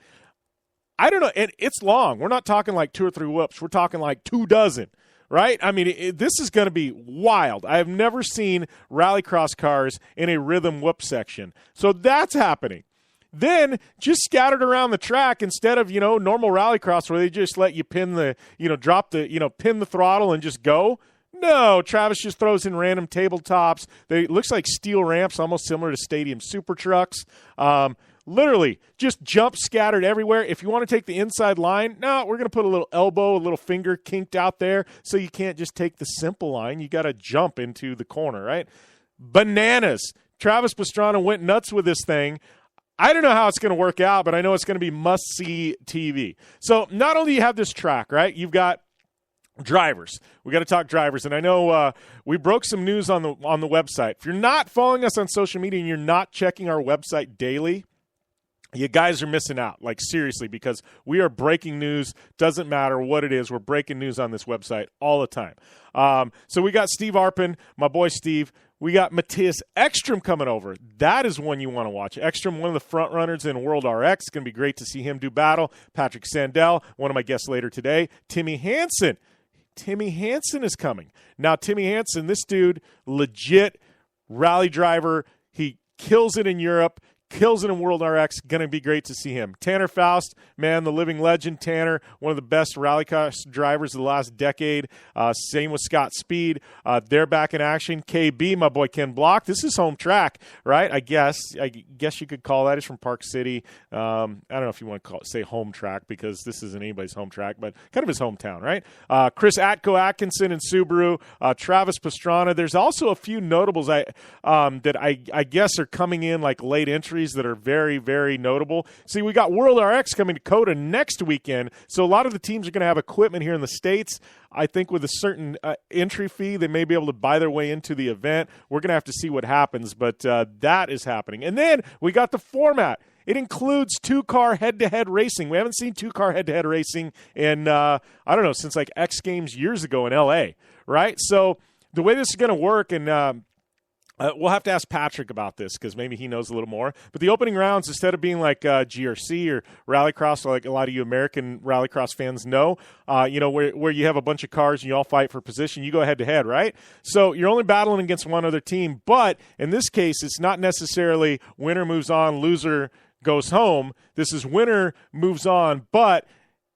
I don't know, and it's long. We're not talking like 2 or 3 whoops. We're talking like 24, right? I mean, this is going to be wild. I have never seen rallycross cars in a rhythm whoop section. So that's happening. Then just scattered around the track instead of, normal rallycross where they just let you pin the, pin the throttle and just go. No, Travis just throws in random tabletops. It looks like steel ramps, almost similar to stadium super trucks. Literally, just jump scattered everywhere. If you want to take the inside line, no, we're going to put a little elbow, a little finger kinked out there so you can't just take the simple line. You got to jump into the corner, right? Bananas. Travis Pastrana went nuts with this thing. I don't know how it's going to work out, but I know it's going to be must-see TV. So not only do you have this track, right, you've got drivers. We got to talk drivers, and I know we broke some news on the website. If you're not following us on social media and you're not checking our website daily, you guys are missing out, like seriously, because we are breaking news. Doesn't matter what it is. We're breaking news on this website all the time. So we got Steve Arpin, my boy Steve. We got Matthias Ekstrom coming over. That is one you want to watch. Ekstrom, one of the front runners in World RX. It's going to be great to see him do battle. Patrik Sandell, one of my guests later today. Timmy Hansen. Timmy Hansen is coming. Now, Timmy Hansen, this dude, legit rally driver. He kills it in Europe. Kills it in World RX. Going to be great to see him. Tanner Faust, man, the living legend. Tanner, one of the best rallycross drivers of the last decade. Same with Scott Speed. They're back in action. KB, my boy Ken Block. This is home track, right? I guess you could call that. He's from Park City. I don't know if you want to say home track because this isn't anybody's home track, but kind of his hometown, right? Chris Atco Atkinson in Subaru. Travis Pastrana. There's also a few notables that I guess are coming in like late entries that are very, very notable. See, we got World RX coming to COTA next weekend, so a lot of the teams are going to have equipment here in the States. I think with a certain entry fee, they may be able to buy their way into the event. We're going to have to see what happens, but that is happening. And then we got the format. It includes 2-car head-to-head racing. We haven't seen 2-car head-to-head racing in, I don't know, since like X Games years ago in L.A., right? So the way this is going to work, and we'll have to ask Patrik about this because maybe he knows a little more. But the opening rounds, instead of being like GRC or Rallycross, like a lot of you American Rallycross fans know, where you have a bunch of cars and you all fight for position, you go head-to-head, right? So you're only battling against one other team. But in this case, it's not necessarily winner moves on, loser goes home. This is winner moves on, but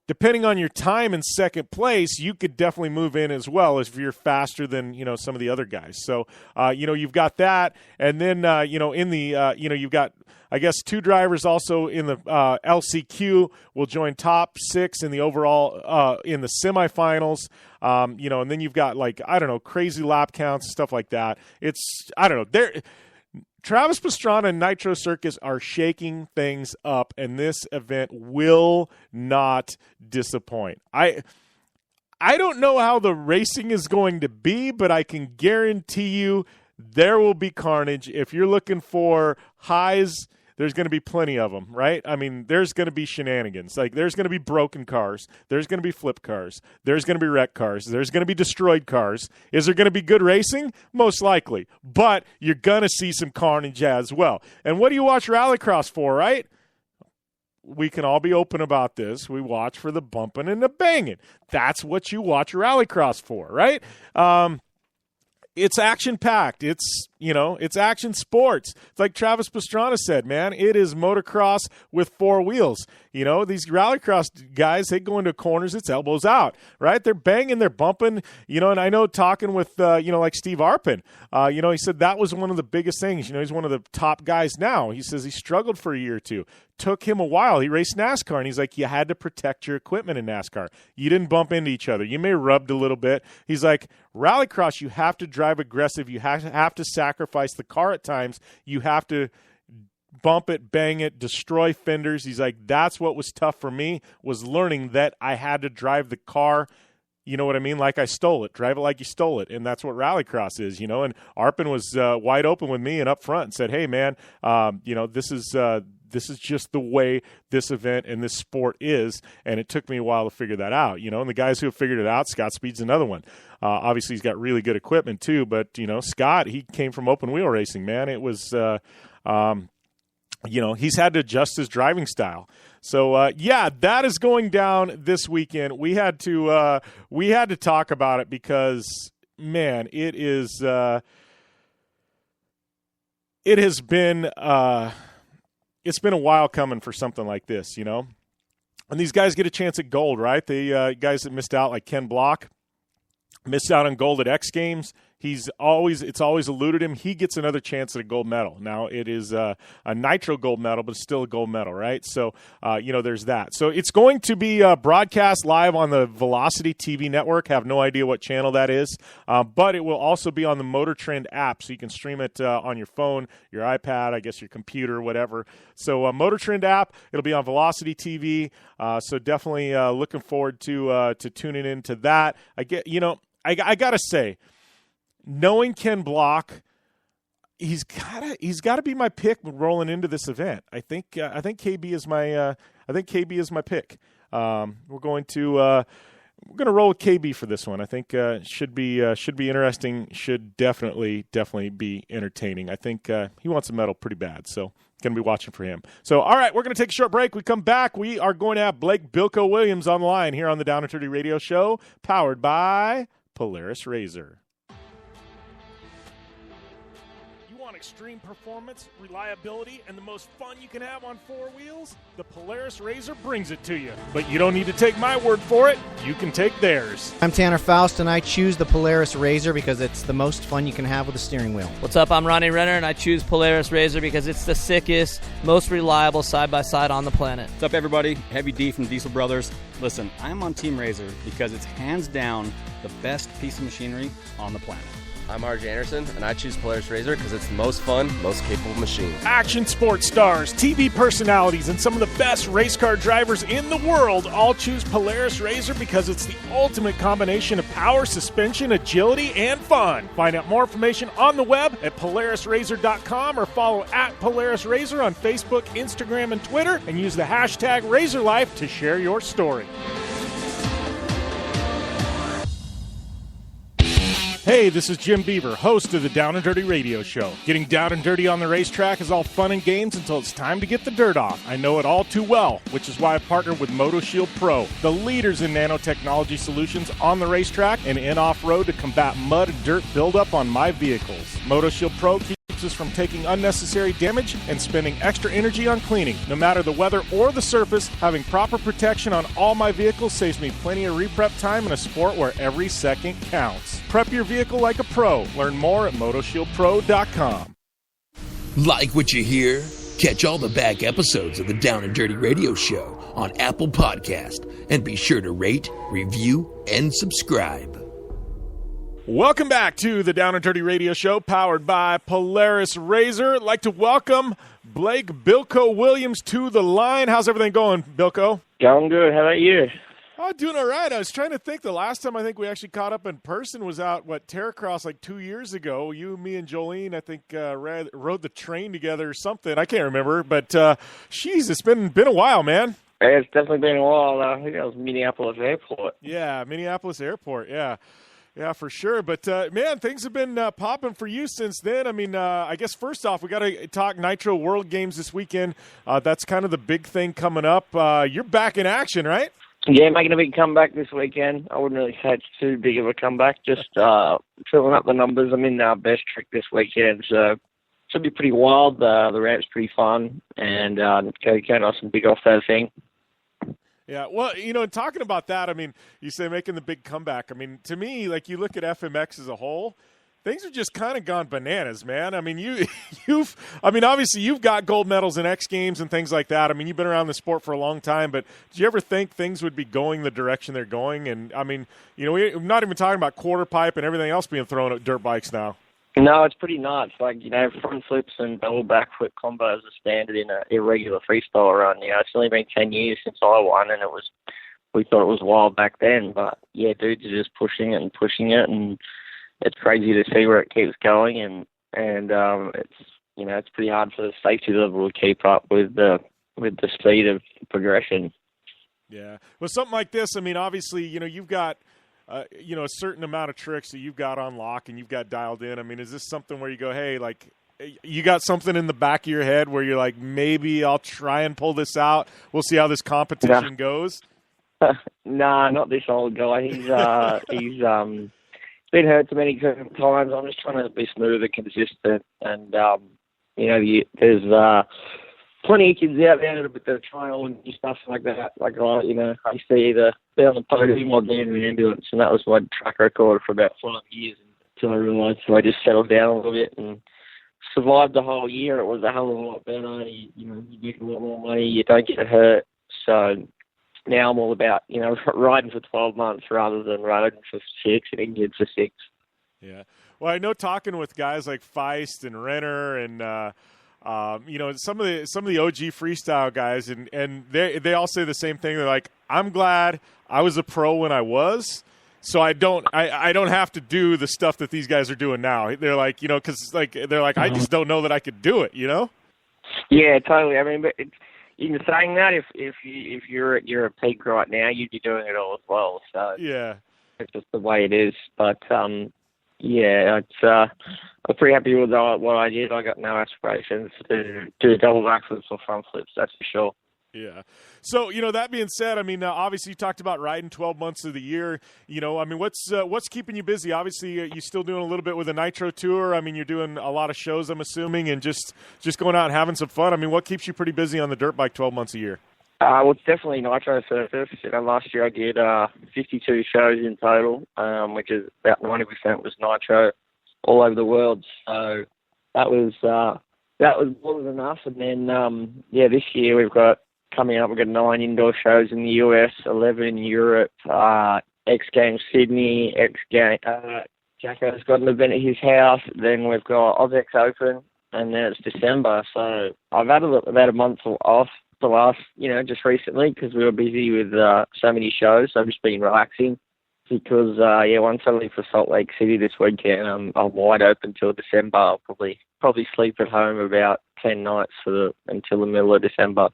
depending on your time in second place, you could definitely move in as well if you're faster than, some of the other guys. So, you've got that. And then, in the, you've got, I guess, 2 drivers also in the LCQ will join top 6 in the overall, in the semifinals. And then you've got crazy lap counts and stuff like that. Travis Pastrana and Nitro Circus are shaking things up, and this event will not disappoint. I don't know how the racing is going to be, but I can guarantee you there will be carnage. If you're looking for highs, there's going to be plenty of them, right? I mean, there's going to be shenanigans. There's going to be broken cars. There's going to be flip cars. There's going to be wrecked cars. There's going to be destroyed cars. Is there going to be good racing? Most likely. But you're going to see some carnage as well. And what do you watch Rallycross for, right? We can all be open about this. We watch for the bumping and the banging. That's what you watch Rallycross for, right? It's action-packed. It's action sports. It's like Travis Pastrana said, man, it is motocross with 4 wheels. These rallycross guys, they go into corners, it's elbows out, right? They're banging, they're bumping, and I know talking with, like Steve Arpin, he said that was one of the biggest things. He's one of the top guys now. He says he struggled for a year or two. Took him a while. He raced NASCAR, and he's like, you had to protect your equipment in NASCAR. You didn't bump into each other. You may have rubbed a little bit. He's like, rallycross, you have to drive aggressive. You have to sacrifice the car at times. You have to bump it, bang it, destroy fenders. He's like, that's what was tough for me, was learning that I had to drive the car, you know what I mean, like I stole it. Drive it like you stole it. And that's what rallycross is, And Arpin was wide open with me and up front and said, hey, man, this is just the way this event and this sport is, and it took me a while to figure that out, And the guys who have figured it out, Scott Speed's another one. Obviously, he's got really good equipment too, but, Scott, he came from open wheel racing, man. It was, he's had to adjust his driving style. So, that is going down this weekend. We had to talk about it because, man, it has been it's been a while coming for something like this, And these guys get a chance at gold, right? The guys that missed out, like Ken Block, missed out on gold at X Games. It's always eluded him. He gets another chance at a gold medal. Now, it is a nitro gold medal, but it's still a gold medal, right? So, there's that. So it's going to be broadcast live on the Velocity TV network. Have no idea what channel that is, but it will also be on the Motor Trend app, so you can stream it on your phone, your iPad, I guess your computer, whatever. So, Motor Trend app, it'll be on Velocity TV. So definitely looking forward to tuning into that. I gotta say, knowing Ken Block, he's got to be my pick rolling into this event. I think KB is my pick. We're going to roll with KB for this one. I think should be interesting. Should definitely be entertaining. I think he wants a medal pretty bad, so going to be watching for him. So, all right, we're going to take a short break. We come back. We are going to have Blake Bilko Williams on the line here on the Down and Dirty Radio Show, powered by Polaris RZR. Extreme performance, reliability, and the most fun you can have on 4 wheels? The Polaris RZR brings it to you. But you don't need to take my word for it. You can take theirs. I'm Tanner Faust, and I choose the Polaris RZR because it's the most fun you can have with a steering wheel. What's up? I'm Ronnie Renner, and I choose Polaris RZR because it's the sickest, most reliable side-by-side on the planet. What's up, everybody? Heavy D from Diesel Brothers. Listen, I'm on Team RZR because it's hands down the best piece of machinery on the planet. I'm RJ Anderson, and I choose Polaris RZR because it's the most fun, most capable machine. Action sports stars, TV personalities, and some of the best race car drivers in the world all choose Polaris RZR because it's the ultimate combination of power, suspension, agility, and fun. Find out more information on the web at PolarisRZR.com or follow at Polaris RZR on Facebook, Instagram, and Twitter, and use the hashtag RZRLife to share your story. Hey, this is Jim Beaver, host of the Down and Dirty Radio Show. Getting down and dirty on the racetrack is all fun and games until it's time to get the dirt off. I know it all too well, which is why I partnered with MotoShield Pro, the leaders in nanotechnology solutions on the racetrack and in off-road to combat mud and dirt buildup on my vehicles. MotoShield Pro keeps keeps us from taking unnecessary damage and spending extra energy on cleaning. No matter the weather or the surface, having proper protection on all my vehicles saves me plenty of reprep time in a sport where every second counts. Prep your vehicle like a pro. Learn more at MotoShieldPro.com. Like what you hear? Catch all the back episodes of the Down and Dirty Radio Show on Apple Podcast, and be sure to rate, review, and subscribe. Welcome back to the Down and Dirty Radio Show, powered by Polaris Razor. I'd like to welcome Blake Bilko Williams to the line. How's everything going, Bilko? Going good. How about you? Oh, doing all right. I was trying to think. The last time I think we actually caught up in person was out, Terracross like 2 years ago. You, me, and Jolene, I think, rode the train together or something. I can't remember. But, it's been a while, man. It's definitely been a while. I think that was Minneapolis Airport. Yeah, Minneapolis Airport, yeah. Yeah, for sure. But, man, things have been popping for you since then. I mean, I guess first off, we got to talk Nitro World Games this weekend. That's kind of the big thing coming up. You're back in action, right? Yeah, making a big comeback this weekend. I wouldn't really say it's too big of a comeback, just filling up the numbers. I'm in best trick this weekend, so it should be pretty wild. The ramp's pretty fun, and go nice and big off that thing. Yeah, well, talking about that, I mean, you say making the big comeback. I mean, to me, like, you look at FMX as a whole, things have just kind of gone bananas, man. I mean, obviously you've got gold medals in X Games and things like that. I mean, you've been around the sport for a long time, but did you ever think things would be going the direction they're going? And, I mean, we're not even talking about quarter pipe and everything else being thrown at dirt bikes now. No, it's pretty nuts. Like, front flips and double backflip combos are standard in an irregular freestyle run. It's only been 10 years since I won, and we thought it was wild back then. But, yeah, dudes are just pushing it, and it's crazy to see where it keeps going, and it's pretty hard for the safety level to keep up with the speed of progression. Yeah, well, something like this. I mean, obviously, you've got a certain amount of tricks that you've got on lock and you've got dialed in. I mean, is this something where you go, hey, like, you got something in the back of your head where you're like, maybe I'll try and pull this out. We'll see how this competition goes. Nah, not this old guy. He's been hurt too many times. I'm just trying to be smooth and consistent, and there's plenty of kids out there that are trying all new stuff like that. Like I used to either be on the podium or be in an ambulance, and that was my track record for about 5 years until I realised. So I just settled down a little bit and survived the whole year. It was a hell of a lot better. You make a lot more money. You don't get hurt. So now I'm all about, riding for 12 months rather than riding for 6 and injured for 6. Yeah. Well, I know talking with guys like Feist and Renner and, some of the OG freestyle guys, and they all say the same thing. They're like, I'm glad I was a pro when I was, so I don't have to do the stuff that these guys are doing now. They're like, because I just don't know that I could do it, Yeah, totally. I mean, but even saying that, if you're at your peak right now, you'd be doing it all as well. So yeah, it's just the way it is. But yeah, I'm pretty happy with what I did. I got no aspirations to do double backflips or front flips. That's for sure. Yeah. So, that being said, I mean, obviously you talked about riding 12 months of the year. I mean, what's keeping you busy? Obviously, you're still doing a little bit with the Nitro Tour. I mean, you're doing a lot of shows, I'm assuming, and just going out and having some fun. I mean, what keeps you pretty busy on the dirt bike 12 months a year? Well, it's definitely Nitro Surface. Last year I did 52 shows in total, which is about 90% was Nitro all over the world. So that was more than enough. And then, this year we've got 9 indoor shows in the US, 11 in Europe, X Games Sydney, Jacko's got an event at his house, then we've got OzX Open, and then it's December. So I've had about a month off the last, just recently because we were busy with so many shows. So I've just been relaxing because, once I leave for Salt Lake City this weekend, I'm wide open till December. I'll probably sleep at home about 10 nights until the middle of December.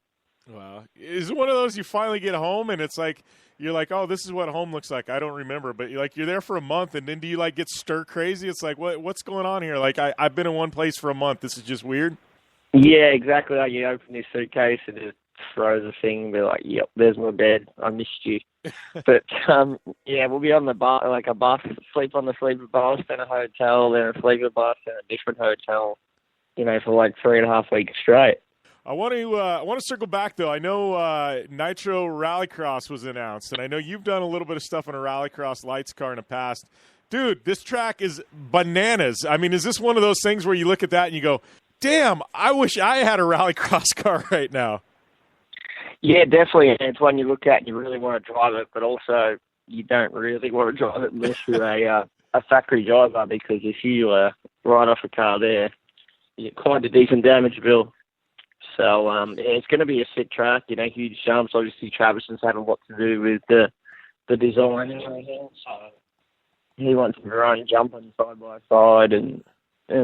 Wow. Is it one of those you finally get home and it's like, you're like, oh, this is what home looks like. I don't remember. But you're there for a month, and then do you get stir crazy? It's like, what's going on here? Like, I've been in one place for a month. This is just weird. Yeah, exactly. Like you open this suitcase and just throw the thing and be like, yep, there's my bed. I missed you. But, we'll be on the bus, sleep on the sleeper bus, then a hotel, then a sleeper bus, then a different hotel. for like 3.5 weeks straight. I want to circle back though. I know Nitro Rallycross was announced, and I know you've done a little bit of stuff on a Rallycross lights car in the past. Dude, this track is bananas. I mean, is this one of those things where you look at that and you go, "Damn, I wish I had a Rallycross car right now"? Yeah, definitely. It's one you look at and you really want to drive it, but also you don't really want to drive it unless you're a factory driver, because if you ride off a car there, you get quite a decent damage bill. So it's going to be a sick track, huge jumps. Obviously, Travison's had a lot to do with the design and everything. So he wants to run jumping side by side and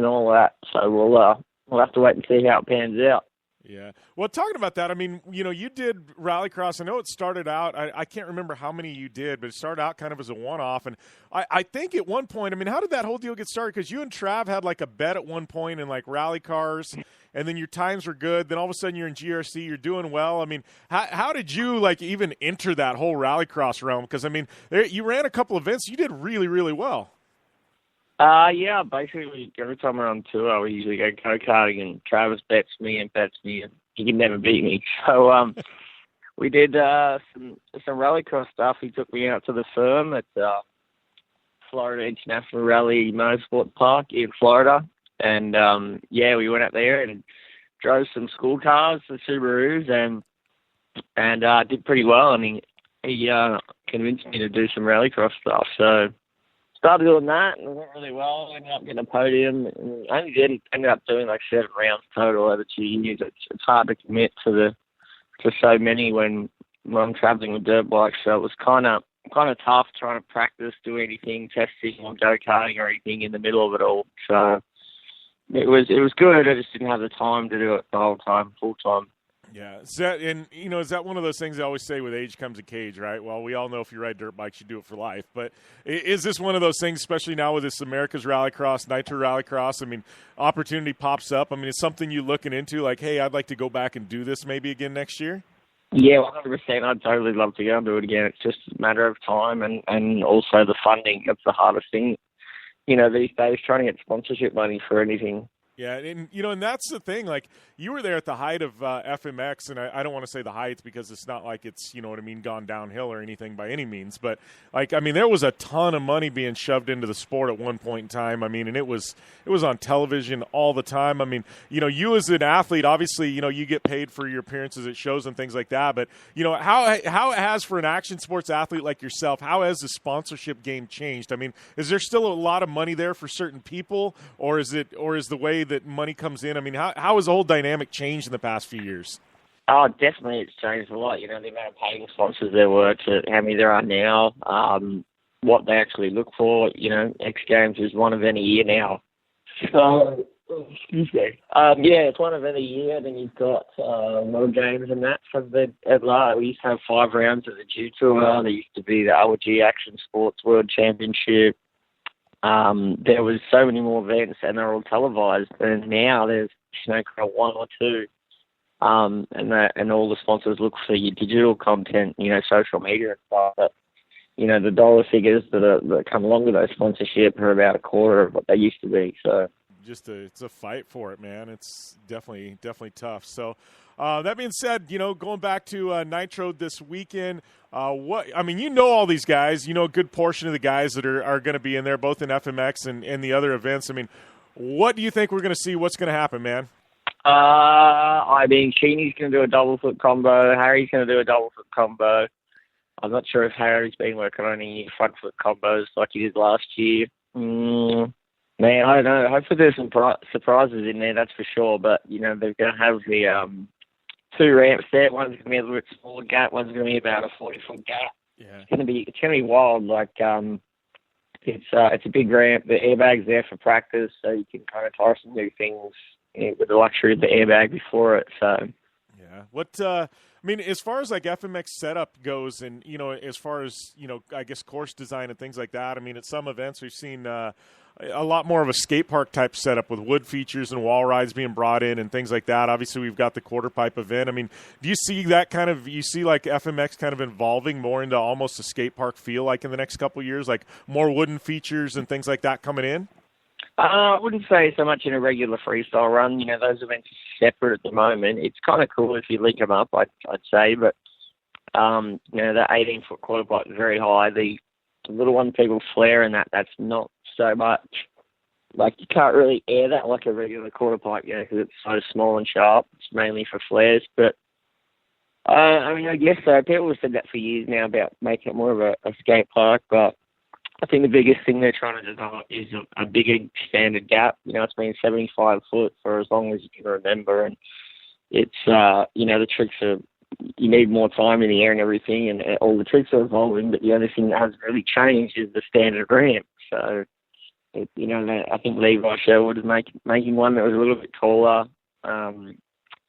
all that. So we'll have to wait and see how it pans out. Yeah. Well, talking about that, I mean, you did Rallycross. I know it started out, I can't remember how many you did, but it started out kind of as a one-off. And I think at one point, I mean, how did that whole deal get started? Because you and Trav had like a bet at one point in like rally cars, and then your times were good. Then all of a sudden you're in GRC, you're doing well. I mean, how did you like even enter that whole Rallycross realm? Because, I mean, you ran a couple events. You did really, really well. Yeah, basically every time we're on tour, we usually go go-karting, and Travis bets me, and he can never beat me. So we did some rallycross stuff. He took me out to the firm at Florida International Rally Motorsport Park in Florida, and we went out there and drove some school cars, the Subarus, and did pretty well. And he convinced me to do some rallycross stuff. So started doing that, and it went really well. Ended up getting a podium, and I ended up doing like 7 rounds total over 2 years. It's hard to commit to so many when I'm traveling with dirt bikes, so it was kind of tough trying to practice, do anything, testing or go-karting or anything in the middle of it all. So it was good. I just didn't have the time to do it the whole time, full time. Yeah, is that one of those things I always say, with age comes a cage, right? Well, we all know if you ride dirt bikes, you do it for life. But is this one of those things, especially now with this America's Rallycross, Nitro Rallycross, I mean, opportunity pops up. I mean, it's something you're looking into, like, hey, I'd like to go back and do this maybe again next year? Yeah, 100%. I'd totally love to go and do it again. It's just a matter of time and also the funding. That's the hardest thing, these days, trying to get sponsorship money for anything. Yeah, and that's the thing. Like, you were there at the height of FMX, and I don't want to say the heights because it's not like it's, gone downhill or anything by any means. But, there was a ton of money being shoved into the sport at one point in time. I mean, and it was on television all the time. I mean, you as an athlete, obviously, you get paid for your appearances at shows and things like that. But, how it has for an action sports athlete like yourself, how has the sponsorship game changed? I mean, is there still a lot of money there for certain people, or is the way that money comes in? I mean, how has the whole dynamic changed in the past few years? Oh, definitely it's changed a lot. The amount of paying sponsors there were to how many there are now, what they actually look for. X Games is one event a year now. So, excuse me. It's one event a year. Then you've got World Games and that. So we used to have 5 rounds of the Dew Tour. There used to be the OG Action Sports World Championship. There was so many more events, and they're all televised. And now there's kind of 1 or 2, and all the sponsors look for your digital content, social media and stuff. But the dollar figures that come along with those sponsorship are about a quarter of what they used to be. So it's a fight for it, man. It's definitely tough. So that being said, going back to Nitro this weekend, all these guys, a good portion of the guys that are going to be in there, both in FMX and the other events. I mean, what do you think we're going to see? What's going to happen, man? Keeney's going to do a double foot combo. Harry's going to do a double foot combo. I'm not sure if Harry's been working on any front foot combos like he did last year. Man, I don't know. Hopefully there's some surprises in there, that's for sure. But, they're going to have the 2 ramps there. One's going to be a little bit smaller gap. One's going to be about a 40-foot gap. Yeah. It's going to be wild. It's a big ramp. The airbag's there for practice, so you can kind of try some new things with the luxury of the airbag before it. So, yeah. As far as like FMX setup goes, and as far as I guess course design and things like that. I mean, at some events we've seen a lot more of a skate park type setup with wood features and wall rides being brought in and things like that. Obviously, we've got the quarter pipe event. I mean, do you see that you see like FMX kind of evolving more into almost a skate park feel like in the next couple of years, like more wooden features and things like that coming in? I wouldn't say so much in a regular freestyle run. You know, those events are separate at the moment. It's kind of cool if you link them up, I'd say. But, you know, the 18-foot quarter pipe is very high. The little one people flare and that's not so much. Like, you can't really air that like a regular quarter pipe, you know, because it's so small and sharp. It's mainly for flares. But, I mean, I guess so. People have said that for years now about making it more of a skate park, but I think the biggest thing they're trying to develop is a bigger standard gap. You know, it's been 75 foot for as long as you can remember, and it's, you know, the tricks are, you need more time in the air and everything, and all the tricks are evolving, but the only thing that hasn't really changed is the standard ramp. So, you know, I think Levi Sherwood is making one that was a little bit taller and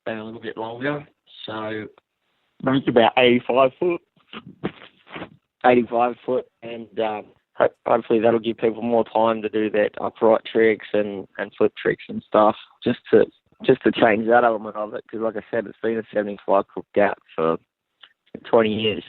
a little bit longer. So, make about 85 foot, and hopefully that'll give people more time to do that upright tricks and flip tricks and stuff, just to change that element of it. Because, like I said, it's been a 75-foot gap for 20 years.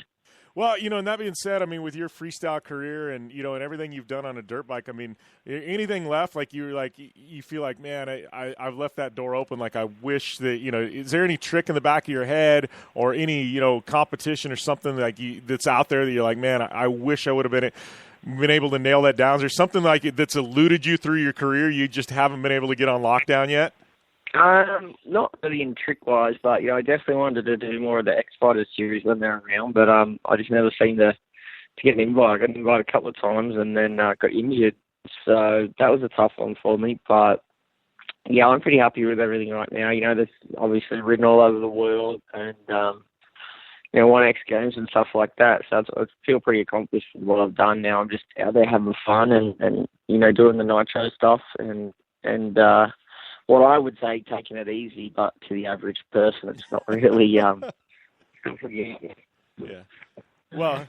Well, you know, and that being said, I mean, with your freestyle career and, you know, and everything you've done on a dirt bike, I mean, anything left, like you feel like, man, I've left that door open. Like, I wish that, you know, is there any trick in the back of your head or any, you know, competition or something like that's out there that you're like, man, I wish I would have been able to nail that down? Is there something like it that's eluded you through your career you just haven't been able to get on lockdown yet? Not really in trick-wise, but, you know, I definitely wanted to do more of the X-Fighters series when they're around, but I just never seemed to get an invite. I got invited a couple of times and then got injured, so that was a tough one for me. But, yeah, I'm pretty happy with everything right now. You know, there's obviously ridden all over the world and, you know, won X Games and stuff like that, so I feel pretty accomplished with what I've done now. I'm just out there having fun and you know, doing the nitro stuff and what I would say, taking it easy, but to the average person, it's not really. Yeah. Well,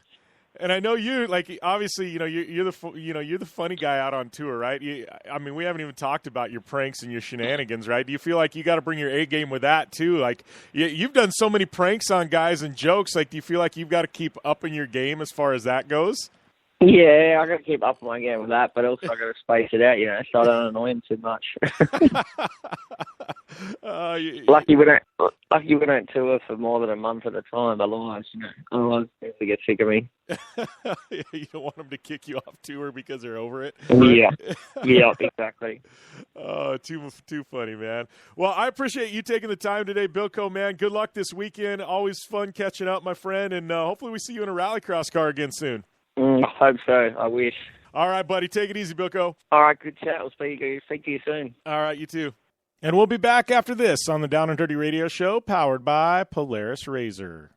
and I know you, like, obviously, you know, you're the funny guy out on tour, right? I mean, we haven't even talked about your pranks and your shenanigans, right? Do you feel like you got to bring your A game with that too? Like, you've done so many pranks on guys and jokes. Like, do you feel like you've got to keep upping your game as far as that goes? Yeah, I got to keep up my game with that, but also I got to space it out, you know, so I don't annoy him too much. Lucky we don't tour for more than a month at a time. Otherwise, you know, they get sick of me. You don't want them to kick you off tour because they're over it. Yeah, exactly. Oh, too funny, man. Well, I appreciate you taking the time today, Bilko, man. Good luck this weekend. Always fun catching up, my friend, and hopefully we see you in a rallycross car again soon. I hope so. I wish. All right, buddy. Take it easy, Bilko. All right, good chat. We'll speak to you soon. All right, you too. And we'll be back after this on the Down and Dirty Radio Show, powered by Polaris RZR.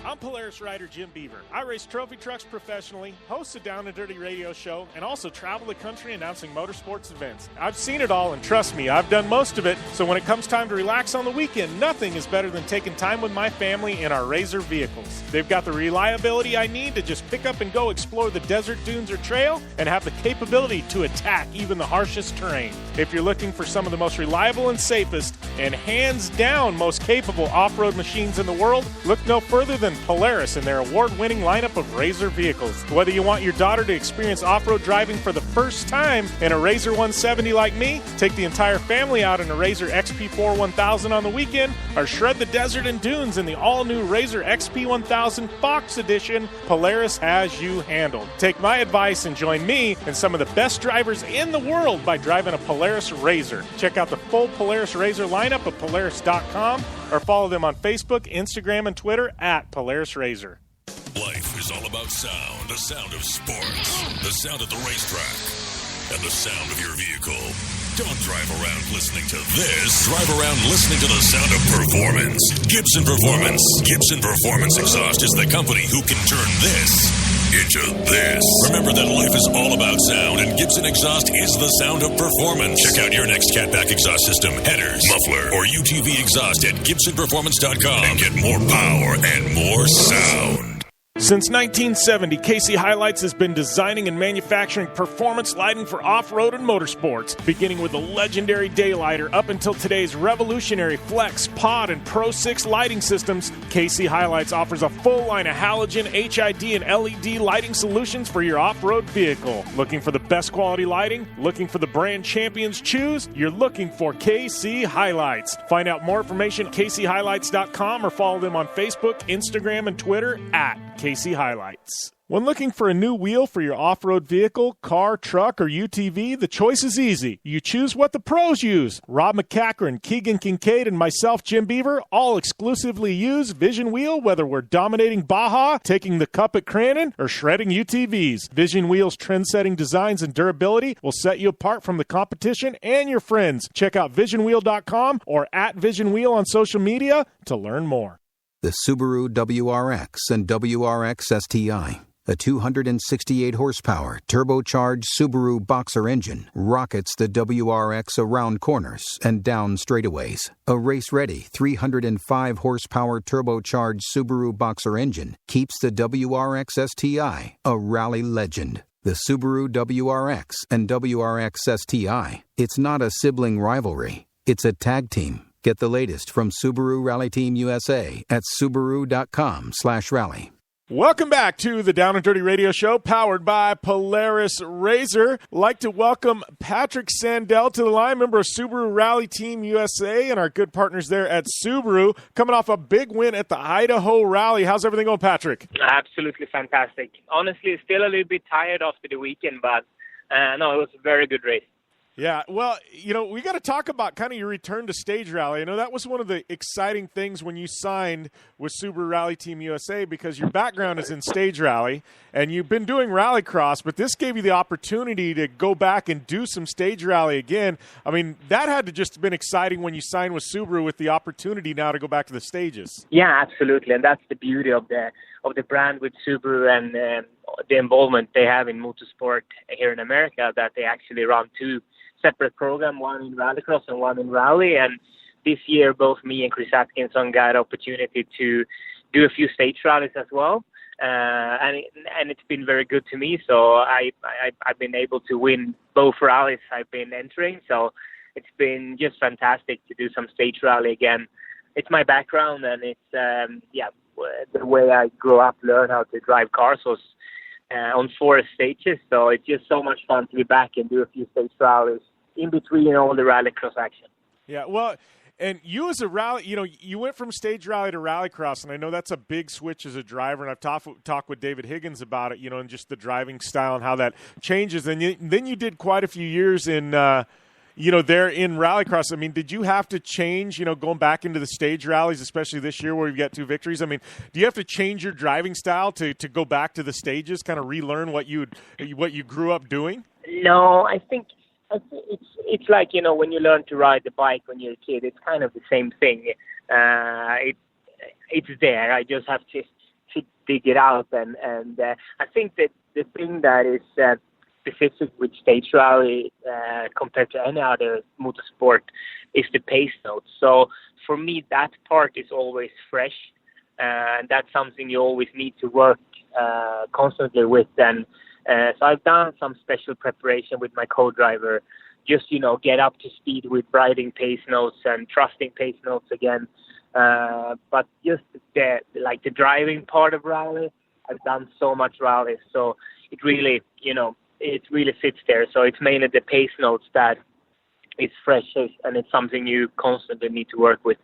I'm Polaris rider Jim Beaver. I race trophy trucks professionally, host a Down and Dirty radio show, and also travel the country announcing motorsports events. I've seen it all, and trust me, I've done most of it. So when it comes time to relax on the weekend, nothing is better than taking time with my family in our RZR vehicles. They've got the reliability I need to just pick up and go explore the desert, dunes, or trail, and have the capability to attack even the harshest terrain. If you're looking for some of the most reliable and safest, and hands down most capable off-road machines in the world, look no further than Polaris and their award-winning lineup of RZR vehicles. Whether you want your daughter to experience off-road driving for the first time in a RZR 170 like me, take the entire family out in a RZR XP4 1000 on the weekend, or shred the desert and dunes in the all-new RZR XP 1000 Fox Edition, Polaris has you handled. Take my advice and join me and some of the best drivers in the world by driving a Polaris RZR. Check out the full Polaris RZR lineup at Polaris.com or follow them on Facebook, Instagram, and Twitter at Polaris RZR. Life is all about sound. The sound of sports. The sound at the racetrack. And the sound of your vehicle. Don't drive around listening to this. Drive around listening to the sound of performance. Gibson Performance. Gibson Performance Exhaust is the company who can turn this into this. Remember that life is all about sound, and Gibson Exhaust is the sound of performance. Check out your next catback exhaust system, headers, muffler, or UTV exhaust at GibsonPerformance.com and get more power and more sound. Since 1970, KC Highlights has been designing and manufacturing performance lighting for off-road and motorsports, beginning with the legendary Daylighter up until today's revolutionary Flex, Pod, and Pro 6 lighting systems. KC Highlights offers a full line of halogen, HID, and LED lighting solutions for your off-road vehicle. Looking for the best quality lighting? Looking for the brand champions choose? You're looking for KC Highlights. Find out more information at kchighlights.com or follow them on Facebook, Instagram, and Twitter at KC Highlights. When looking for a new wheel for your off-road vehicle, car, truck, or UTV, the choice is easy. You choose what the pros use. Rob McCachran, Keegan Kincaid, and myself, Jim Beaver, all exclusively use Vision Wheel, whether we're dominating Baja, taking the cup at Crandon, or shredding UTVs. Vision Wheel's trend-setting designs and durability will set you apart from the competition and your friends. Check out visionwheel.com or at Vision Wheel on social media to learn more. The Subaru WRX and WRX STI. A 268-horsepower, turbocharged Subaru Boxer engine rockets the WRX around corners and down straightaways. A race-ready 305-horsepower turbocharged Subaru Boxer engine keeps the WRX STI a rally legend. The Subaru WRX and WRX STI. It's not a sibling rivalry. It's a tag team. Get the latest from Subaru Rally Team USA at Subaru.com/rally. Welcome back to the Down and Dirty Radio Show, powered by Polaris RZR. Like to welcome Patrik Sandell to the line, member of Subaru Rally Team USA, and our good partners there at Subaru, coming off a big win at the Idaho Rally. How's everything going, Patrik? Absolutely fantastic. Honestly, still a little bit tired after the weekend, but no, it was a very good race. Yeah, well, you know, we got to talk about kind of your return to stage rally. I know that was one of the exciting things when you signed with Subaru Rally Team USA, because your background is in stage rally and you've been doing rallycross, but this gave you the opportunity to go back and do some stage rally again. I mean, that had to just have been exciting when you signed with Subaru, with the opportunity now to go back to the stages. Yeah, absolutely, and that's the beauty of the brand with Subaru and the involvement they have in motorsport here in America, that they actually run two separate program, one in rallycross and one in rally. And this year, both me and Chris Atkinson got opportunity to do a few stage rallies as well. And it's been very good to me. So I've been able to win both rallies I've been entering. So it's been just fantastic to do some stage rally again. It's my background, and it's, the way I grew up, learn how to drive cars was on 4 stages. So it's just so much fun to be back and do a few stage rallies in between all the rallycross action. Yeah, well, and you as a rally, you know, you went from stage rally to rallycross, and I know that's a big switch as a driver, and I've talked with David Higgins about it, you know, and just the driving style and how that changes. And then you did quite a few years in, there in rallycross. I mean, did you have to change, going back into the stage rallies, especially this year where you've got 2 victories? I mean, do you have to change your driving style to go back to the stages, kind of relearn what you grew up doing? No, I think it's like, when you learn to ride the bike when you're a kid, it's kind of the same thing. It's there. I just have to dig it out. And I think that the thing that is specific with stage rally compared to any other motorsport is the pace notes. So for me, that part is always fresh, and that's something you always need to work constantly with. And so I've done some special preparation with my co-driver, just get up to speed with riding pace notes and trusting pace notes again. But just the driving part of rally, I've done so much rally, so it really it really fits there. So it's mainly the pace notes that is fresh, and it's something you constantly need to work with.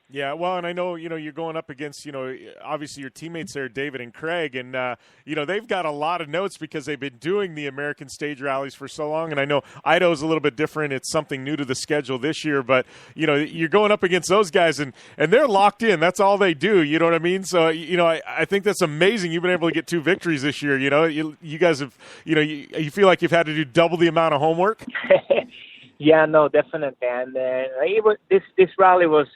Yeah, well, and I know, you're going up against, obviously your teammates there, David and Craig, and, they've got a lot of notes because they've been doing the American stage rallies for so long, and I know Idaho's a little bit different. It's something new to the schedule this year, but, you're going up against those guys, and they're locked in. That's all they do, you know what I mean? So, I think that's amazing. You've been able to get 2 victories this year, you guys have, you feel like you've had to do double the amount of homework? Yeah, no, definitely, and this rally was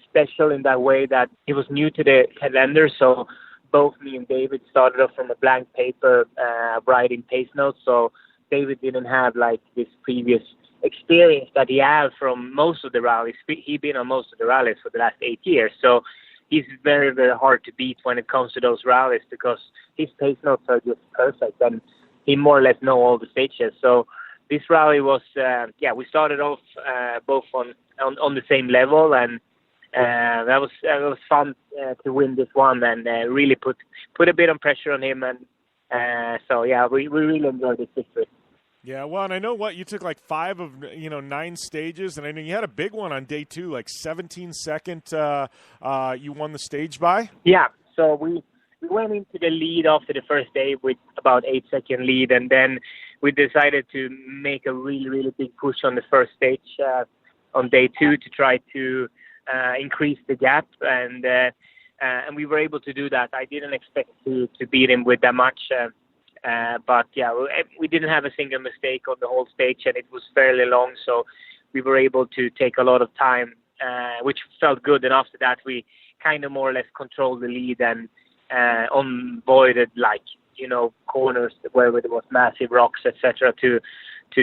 special in that way that it was new to the calendar. So both me and David started off from a blank paper writing pace notes. So David didn't have this previous experience that he had from most of the rallies. He'd been on most of the rallies for the last 8 years. So he's very, very hard to beat when it comes to those rallies because his pace notes are just perfect and he more or less know all the stages. So this rally was, we started off both on the same level, and that was fun to win this one and really put a bit of pressure on him. And we really enjoyed this victory. Yeah, well, and I know you took like 5 of 9 stages, and I know you had a big one on day 2, like 17-second. You won the stage by. Yeah, so we went into the lead after the first day with about 8-second lead, and then we decided to make a really, really big push on the first stage on day 2 to try to increase the gap, and we were able to do that. I didn't expect to beat him with that much. But we didn't have a single mistake on the whole stage, and it was fairly long, so we were able to take a lot of time, which felt good. And after that, we kind of more or less controlled the lead and avoided corners where there was massive rocks, etc., to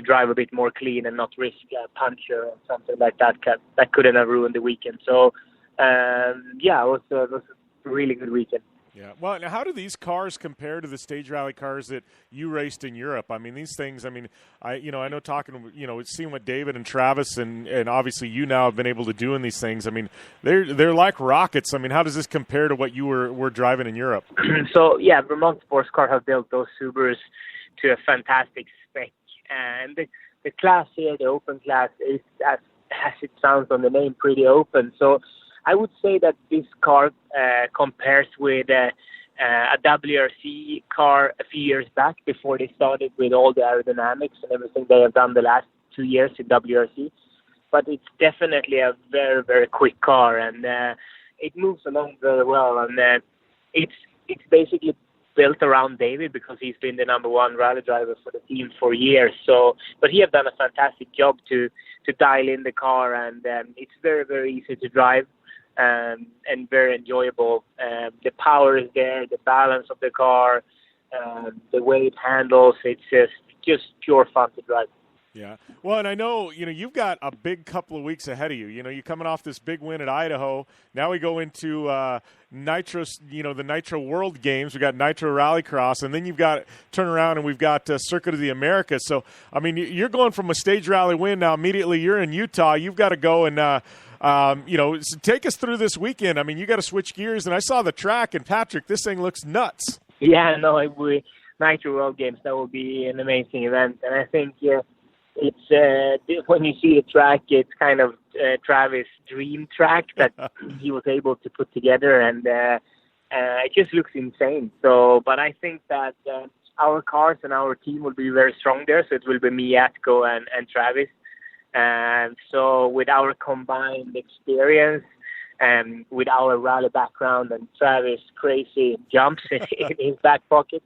drive a bit more clean and not risk a puncture or something like that. That couldn't have ruined the weekend. So it was a really good weekend. Yeah. Well, now how do these cars compare to the stage rally cars that you raced in Europe? I mean, these things, I know talking, seeing what David and Travis and obviously you now have been able to do in these things. I mean, they're like rockets. I mean, how does this compare to what you were driving in Europe? So, Vermont Sports Car have built those Subarus to a fantastic spec. And the class here, the open class, is, as it sounds on the name, pretty open. So I would say that this car compares with a WRC car a few years back before they started with all the aerodynamics and everything they have done the last 2 years in WRC. But it's definitely a very, very quick car, and it moves along very well. And it's basically built around David because he's been the number 1 rally driver for the team for years. So, but he have done a fantastic job to dial in the car, and it's very, very easy to drive. And very enjoyable. The power is there, the balance of the car, the way it handles, it's just pure fun to drive. Yeah. Well, and I know, you've got a big couple of weeks ahead of you. You're coming off this big win at Idaho. Now we go into Nitro, the Nitro World Games. We got Nitro Rallycross, and then you've got turn around and we've got Circuit of the Americas. So, I mean, you're going from a stage rally win now. Immediately you're in Utah. You've got to go and take us through this weekend. I mean, you got to switch gears, and I saw the track, and Patrik, this thing looks nuts. Yeah, no, Nitro World Games, that will be an amazing event, and I think it's when you see the track, it's kind of Travis' dream track that he was able to put together, and it just looks insane. So, but I think that our cars and our team will be very strong there, so it will be me, Atco, and Travis. And so with our combined experience and with our rally background and Travis' crazy jumps in his back pocket,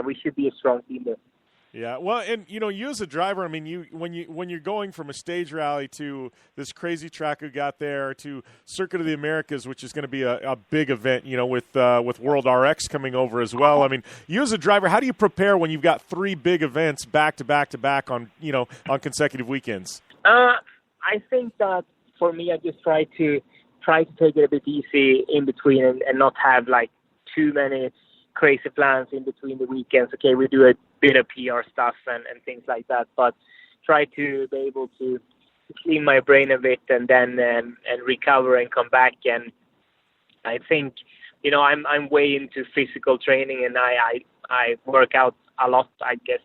we should be a strong team there. Yeah, well, and you as a driver, I mean, when you're going from a stage rally to this crazy track we got there to Circuit of the Americas, which is going to be a big event, with World RX coming over as well. I mean, you as a driver, how do you prepare when you've got 3 big events back to back to back on consecutive weekends? I think that for me, I just try to take it a bit easy in between and not have like too many crazy plans in between the weekends. Okay, we do a bit of PR stuff and things like that, but try to be able to clean my brain a bit and then and recover and come back. And I think I'm way into physical training, and I work out a lot. I guess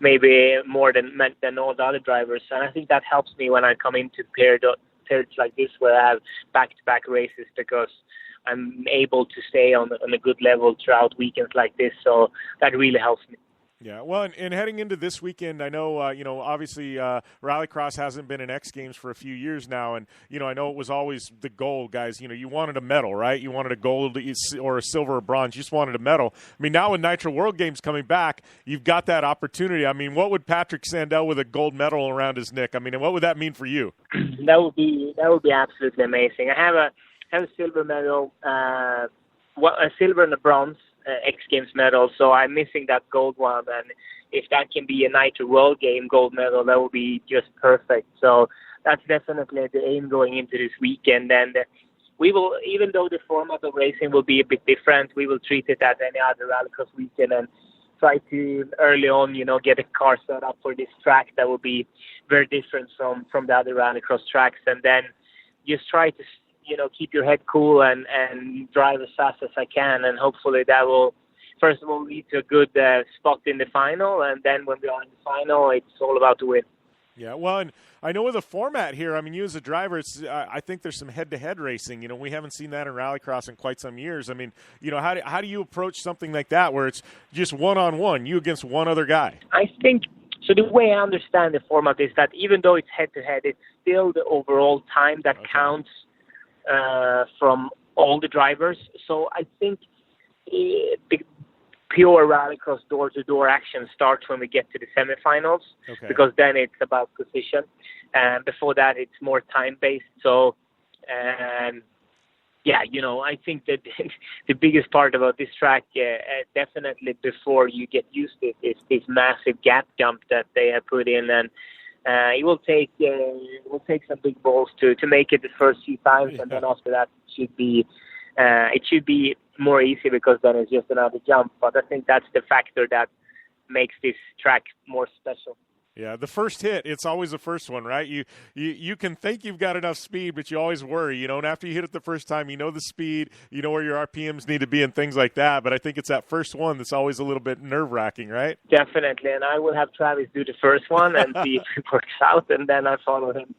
maybe more than all the other drivers, and I think that helps me when I come into periods like this where I have back-to-back races, because I'm able to stay on a good level throughout weekends like this, so that really helps me. Yeah, well, and heading into this weekend, I know, obviously Rallycross hasn't been in X Games for a few years now, and, I know it was always the goal, guys. You wanted a medal, right? You wanted a gold or a silver or bronze. You just wanted a medal. I mean, now with Nitro World Games coming back, you've got that opportunity. I mean, what would Patrik Sandell with a gold medal around his neck? I mean, and what would that mean for you? That would be absolutely amazing. I have a silver medal, a silver and a bronze X Games medal, so I'm missing that gold one, and if that can be a Nitro World Game gold medal, that would be just perfect. So that's definitely the aim going into this weekend. And we will, even though the format of racing will be a bit different, we will treat it as any other rallycross weekend and try to early on, get a car set up for this track that will be very different from the other rallycross tracks, and then just try to, keep your head cool and drive as fast as I can, and hopefully that will, first of all, lead to a good spot in the final, and then when we are in the final, it's all about the win. Yeah, well, and I know with the format here, I mean, you as a driver, it's I think there's some head-to-head racing. We haven't seen that in rallycross in quite some years. I mean, how do you approach something like that where it's just one-on-one, you against one other guy? I think, so the way I understand the format is that even though it's head-to-head, it's still the overall time that counts from all the drivers. So I think the pure rallycross door-to-door action starts when we get to the semifinals, because then it's about position. And before that, it's more time-based. So, I think that the biggest part about this track, definitely before you get used to it, is this massive gap jump that they have put in. And it will take some big balls to make it the first few times, and then after that, it should be more easy because then it's just another jump. But I think that's the factor that makes this track more special. Yeah, the first hit, it's always the first one, right? You can think you've got enough speed, but you always worry, and after you hit it the first time, the speed, where your RPMs need to be and things like that. But I think it's that first one that's always a little bit nerve-wracking, right? Definitely, and I will have Travis do the first one and see if it works out, and then I follow him.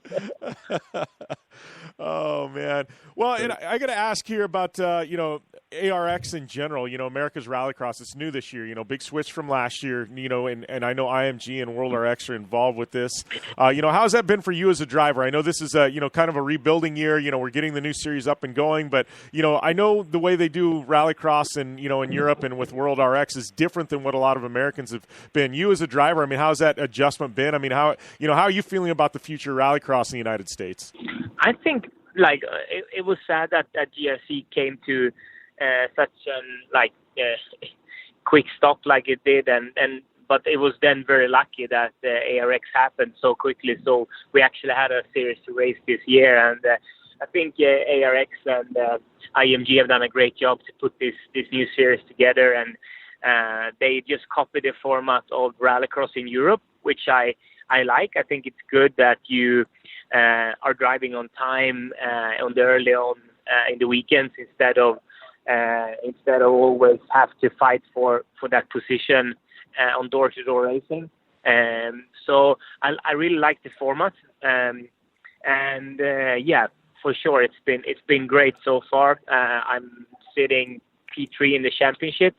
Oh, man. Well, and I got to ask here about, ARX in general, America's Rallycross. It's new this year, big switch from last year, and I know IMG and World RX are involved with this. How's that been for you as a driver? I know this is kind of a rebuilding year. We're getting the new series up and going, but I know the way they do Rallycross and in Europe and with World RX is different than what a lot of Americans have been. You as a driver, I mean, how's that adjustment been? I mean, how are you feeling about the future of Rallycross in the United States? I think it was sad that GRC came to such an quick stop like it did, but it was then very lucky that ARX happened so quickly. So we actually had a series to race this year, and I think ARX and IMG have done a great job to put this new series together, and they just copied the format of Rallycross in Europe, which I like. I think it's good that you are driving on time on the early on in the weekends instead of always have to fight for that position on door-to-door racing. So I really like the format, for sure it's been great so far. I'm sitting P3 in the championship,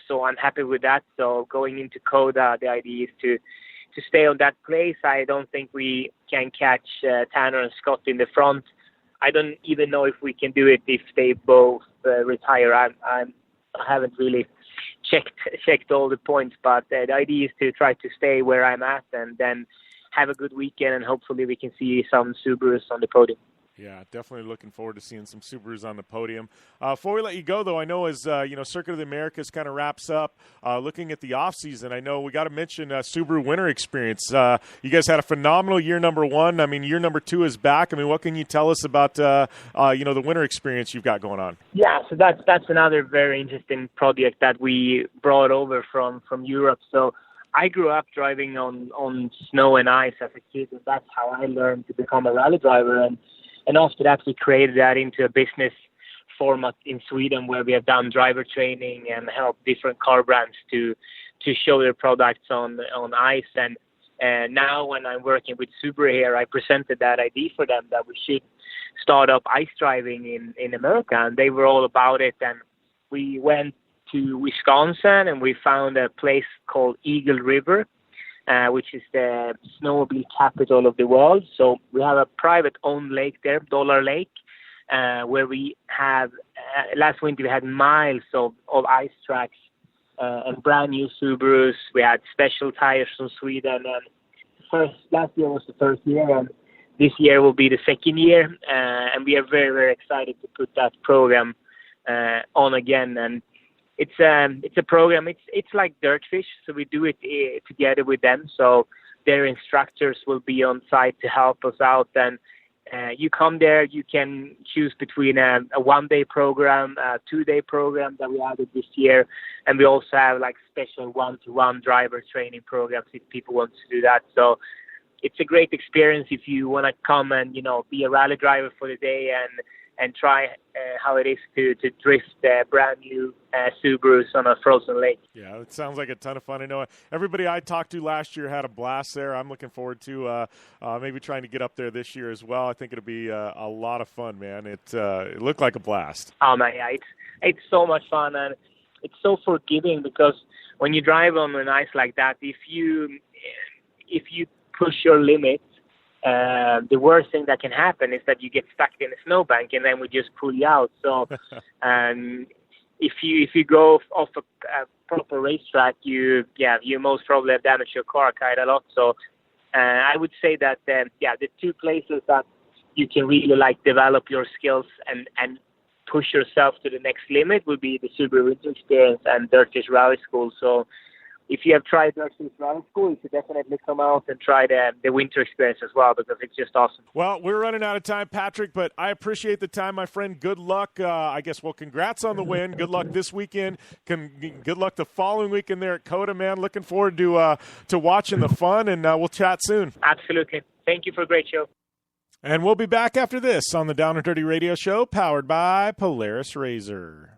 so I'm happy with that. So going into Coda, the idea is to stay on that place. I don't think we can catch Tanner and Scott in the front. I don't even know if we can do it if they both retire. I haven't really checked all the points, but the idea is to try to stay where I'm at and then have a good weekend, and hopefully we can see some Subarus on the podium. Yeah, definitely looking forward to seeing some Subarus on the podium. Before we let you go, though, I know as Circuit of the Americas kind of wraps up, looking at the off season, I know we got to mention Subaru Winter Experience. You guys had a phenomenal year number one. I mean, year number two is back. I mean, what can you tell us about the Winter Experience you've got going on? Yeah, so that's another very interesting project that we brought over from Europe. So I grew up driving on snow and ice as a kid, and that's how I learned to become a rally driver. And after that, we created that into a business format in Sweden where we have done driver training and helped different car brands to show their products on ice. And now when I'm working with Subaru here, I presented that idea for them that we should start up ice driving in America. And they were all about it. And we went to Wisconsin and we found a place called Eagle River, which is the snowmobile capital of the world. So we have a private-owned lake there, Dollar Lake, where we have, last winter we had miles of ice tracks and brand new Subarus. We had special tires from Sweden. And last year was the first year, and this year will be the second year. And we are very, very excited to put that program on again. And it's a program. It's like Dirtfish, so we do it together with them. So their instructors will be on site to help us out, and You come there, you can choose between a 1-day program, a 2-day program that we added this year, and we also have like special one-to-one driver training programs if people want to do that. So it's a great experience if you want to come and, be a rally driver for the day and try how it is to drift brand new Subarus on a frozen lake. Yeah, it sounds like a ton of fun. I know everybody I talked to last year had a blast there. I'm looking forward to maybe trying to get up there this year as well. I think it'll be a lot of fun, man. It looked like a blast. Oh, man, yeah, it's so much fun, and it's so forgiving because when you drive on an ice like that, if you push your limits, the worst thing that can happen is that you get stuck in a snowbank and then we just pull you out. So if you go off a proper racetrack, you most probably have damaged your car quite a lot. So I would say that the two places that you can really develop your skills and push yourself to the next limit would be the Subaru Winter Experience and Dirtfish Rally School. So if you have tried Dirtfish Rally School, you should definitely come out and try the Winter Experience as well, because it's just awesome. Well, we're running out of time, Patrik, but I appreciate the time, my friend. Good luck. Congrats on the win. Good luck this weekend. Good luck the following weekend there at COTA, man. Looking forward to watching the fun, and we'll chat soon. Absolutely. Thank you for a great show. And we'll be back after this on the Down and Dirty Radio Show, powered by Polaris RZR.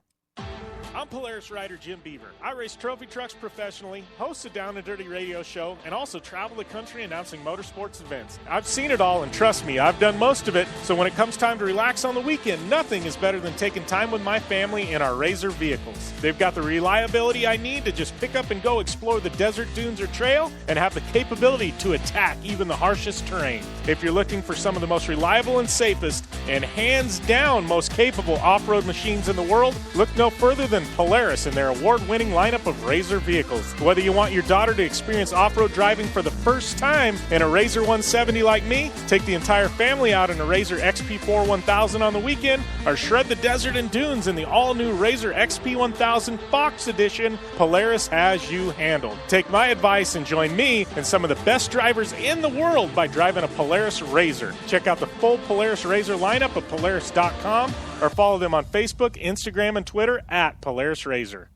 I'm Polaris rider Jim Beaver. I race trophy trucks professionally, host a Down and Dirty radio show, and also travel the country announcing motorsports events. I've seen it all, and trust me, I've done most of it, so when it comes time to relax on the weekend, nothing is better than taking time with my family in our RZR vehicles. They've got the reliability I need to just pick up and go explore the desert, dunes, or trail, and have the capability to attack even the harshest terrain. If you're looking for some of the most reliable and safest, and hands down most capable off-road machines in the world, look no further than Polaris and their award-winning lineup of RZR vehicles. Whether you want your daughter to experience off-road driving for the first time in a RZR 170 like me, take the entire family out in a RZR XP4 1000 on the weekend, or shred the desert and dunes in the all-new RZR XP 1000 Fox Edition, Polaris has you handled. Take my advice and join me and some of the best drivers in the world by driving a Polaris RZR. Check out the full Polaris RZR lineup at Polaris.com or follow them on Facebook, Instagram, and Twitter at Polaris RZR.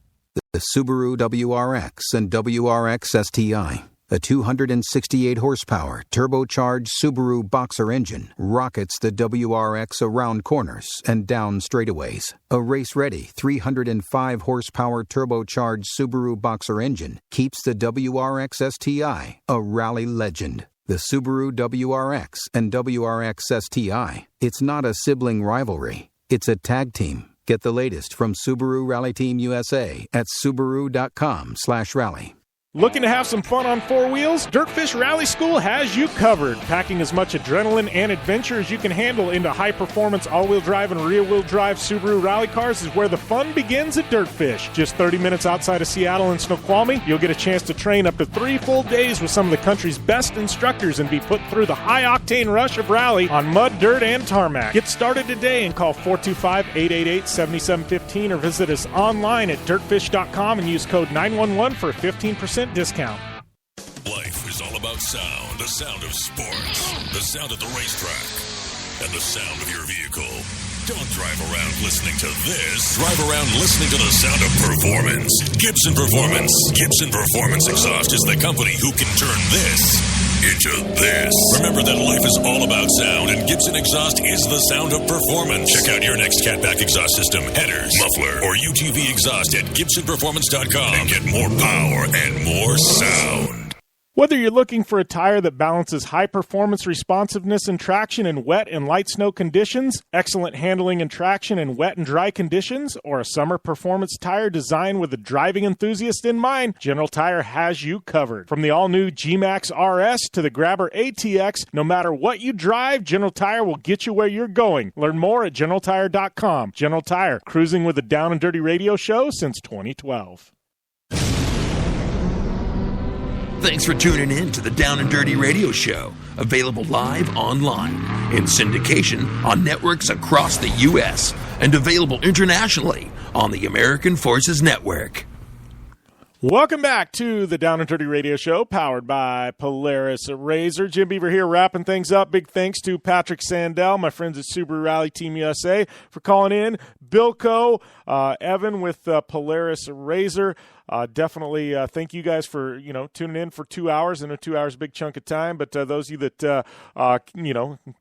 The Subaru WRX and WRX STI, a 268 horsepower turbocharged Subaru Boxer engine, rockets the WRX around corners and down straightaways. A race-ready 305 horsepower turbocharged Subaru Boxer engine keeps the WRX STI a rally legend. The Subaru WRX and WRX STI, it's not a sibling rivalry. It's a tag team. Get the latest from Subaru Rally Team USA at Subaru.com/rally. Looking to have some fun on four wheels? Dirtfish Rally School has you covered. Packing as much adrenaline and adventure as you can handle into high-performance all-wheel drive and rear-wheel drive Subaru rally cars is where the fun begins at Dirtfish. Just 30 minutes outside of Seattle and Snoqualmie, you'll get a chance to train up to 3 full days with some of the country's best instructors and be put through the high-octane rush of rally on mud, dirt, and tarmac. Get started today and call 425-888-7715 or visit us online at dirtfish.com and use code 911 for a 15% discount. Life is all about sound. The sound of sports. The sound of the racetrack. And the sound of your vehicle. Don't drive around listening to this. Drive around listening to the sound of performance. Gibson Performance. Gibson Performance Exhaust is the company who can turn this into this. Remember that life is all about sound, and Gibson Exhaust is the sound of performance. Check out your next catback exhaust system, headers, muffler, or UTV exhaust at GibsonPerformance.com and get more power and more sound. Whether you're looking for a tire that balances high performance, responsiveness, and traction in wet and light snow conditions, excellent handling and traction in wet and dry conditions, or a summer performance tire designed with the driving enthusiast in mind, General Tire has you covered. From the all-new G-Max RS to the Grabber ATX, no matter what you drive, General Tire will get you where you're going. Learn more at GeneralTire.com. General Tire, cruising with the Down and Dirty Radio Show since 2012. Thanks for tuning in to the Down and Dirty Radio Show, available live online, in syndication on networks across the U.S., and available internationally on the American Forces Network. Welcome back to the Down and Dirty Radio Show, powered by Polaris RZR. Jim Beaver here, wrapping things up. Big thanks to Patrik Sandell, my friends at Subaru Rally Team USA, for calling in. Bilko, Evan with Polaris RZR. Definitely thank you guys for, tuning in for 2 hours. I know 2 hours is a big chunk of time, but those of you that,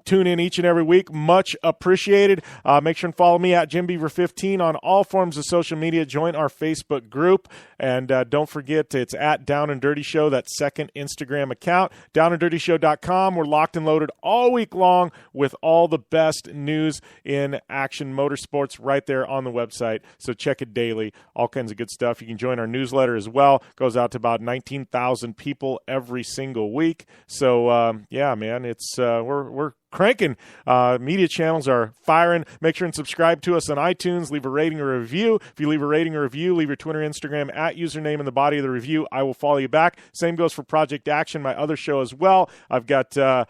tune in each and every week, much appreciated. Make sure and follow me at JimBeaver15 on all forms of social media. Join our Facebook group. And don't forget, it's at Down and Dirty Show, that second Instagram account. DownandDirtyShow.com. We're locked and loaded all week long with all the best news in action motorsports right there on the website. So check it daily. All kinds of good stuff. You can join our newsletter as well. Goes out to about 19,000 people every single week. So yeah, man, it's we're cranking. Media channels are firing. Make sure and subscribe to us on iTunes. Leave a rating or review. If you leave a rating or review, leave your Twitter, Instagram at username in the body of the review. I will follow you back. Same goes for Project Action, my other show as well. I've got BC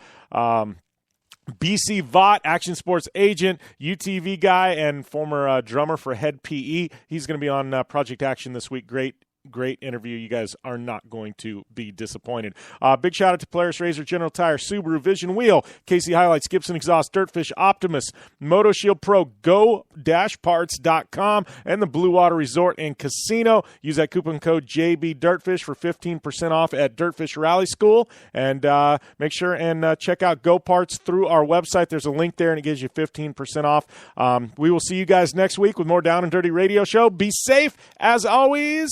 Vaught, action sports agent, UTV guy, and former drummer for Head PE. He's going to be on Project Action this week. Great interview. You guys are not going to be disappointed. Big shout out to Polaris RZR, General Tire, Subaru, Vision Wheel, Casey Highlights, Gibson Exhaust, Dirtfish, Optimus, Moto Shield Pro, Go-Parts.com, and the Blue Water Resort and Casino. Use that coupon code JBDirtfish for 15% off at Dirtfish Rally School. And make sure and check out Go Parts through our website. There's a link there, and it gives you 15% off. We will see you guys next week with more Down and Dirty Radio Show. Be safe, as always.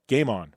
Game on.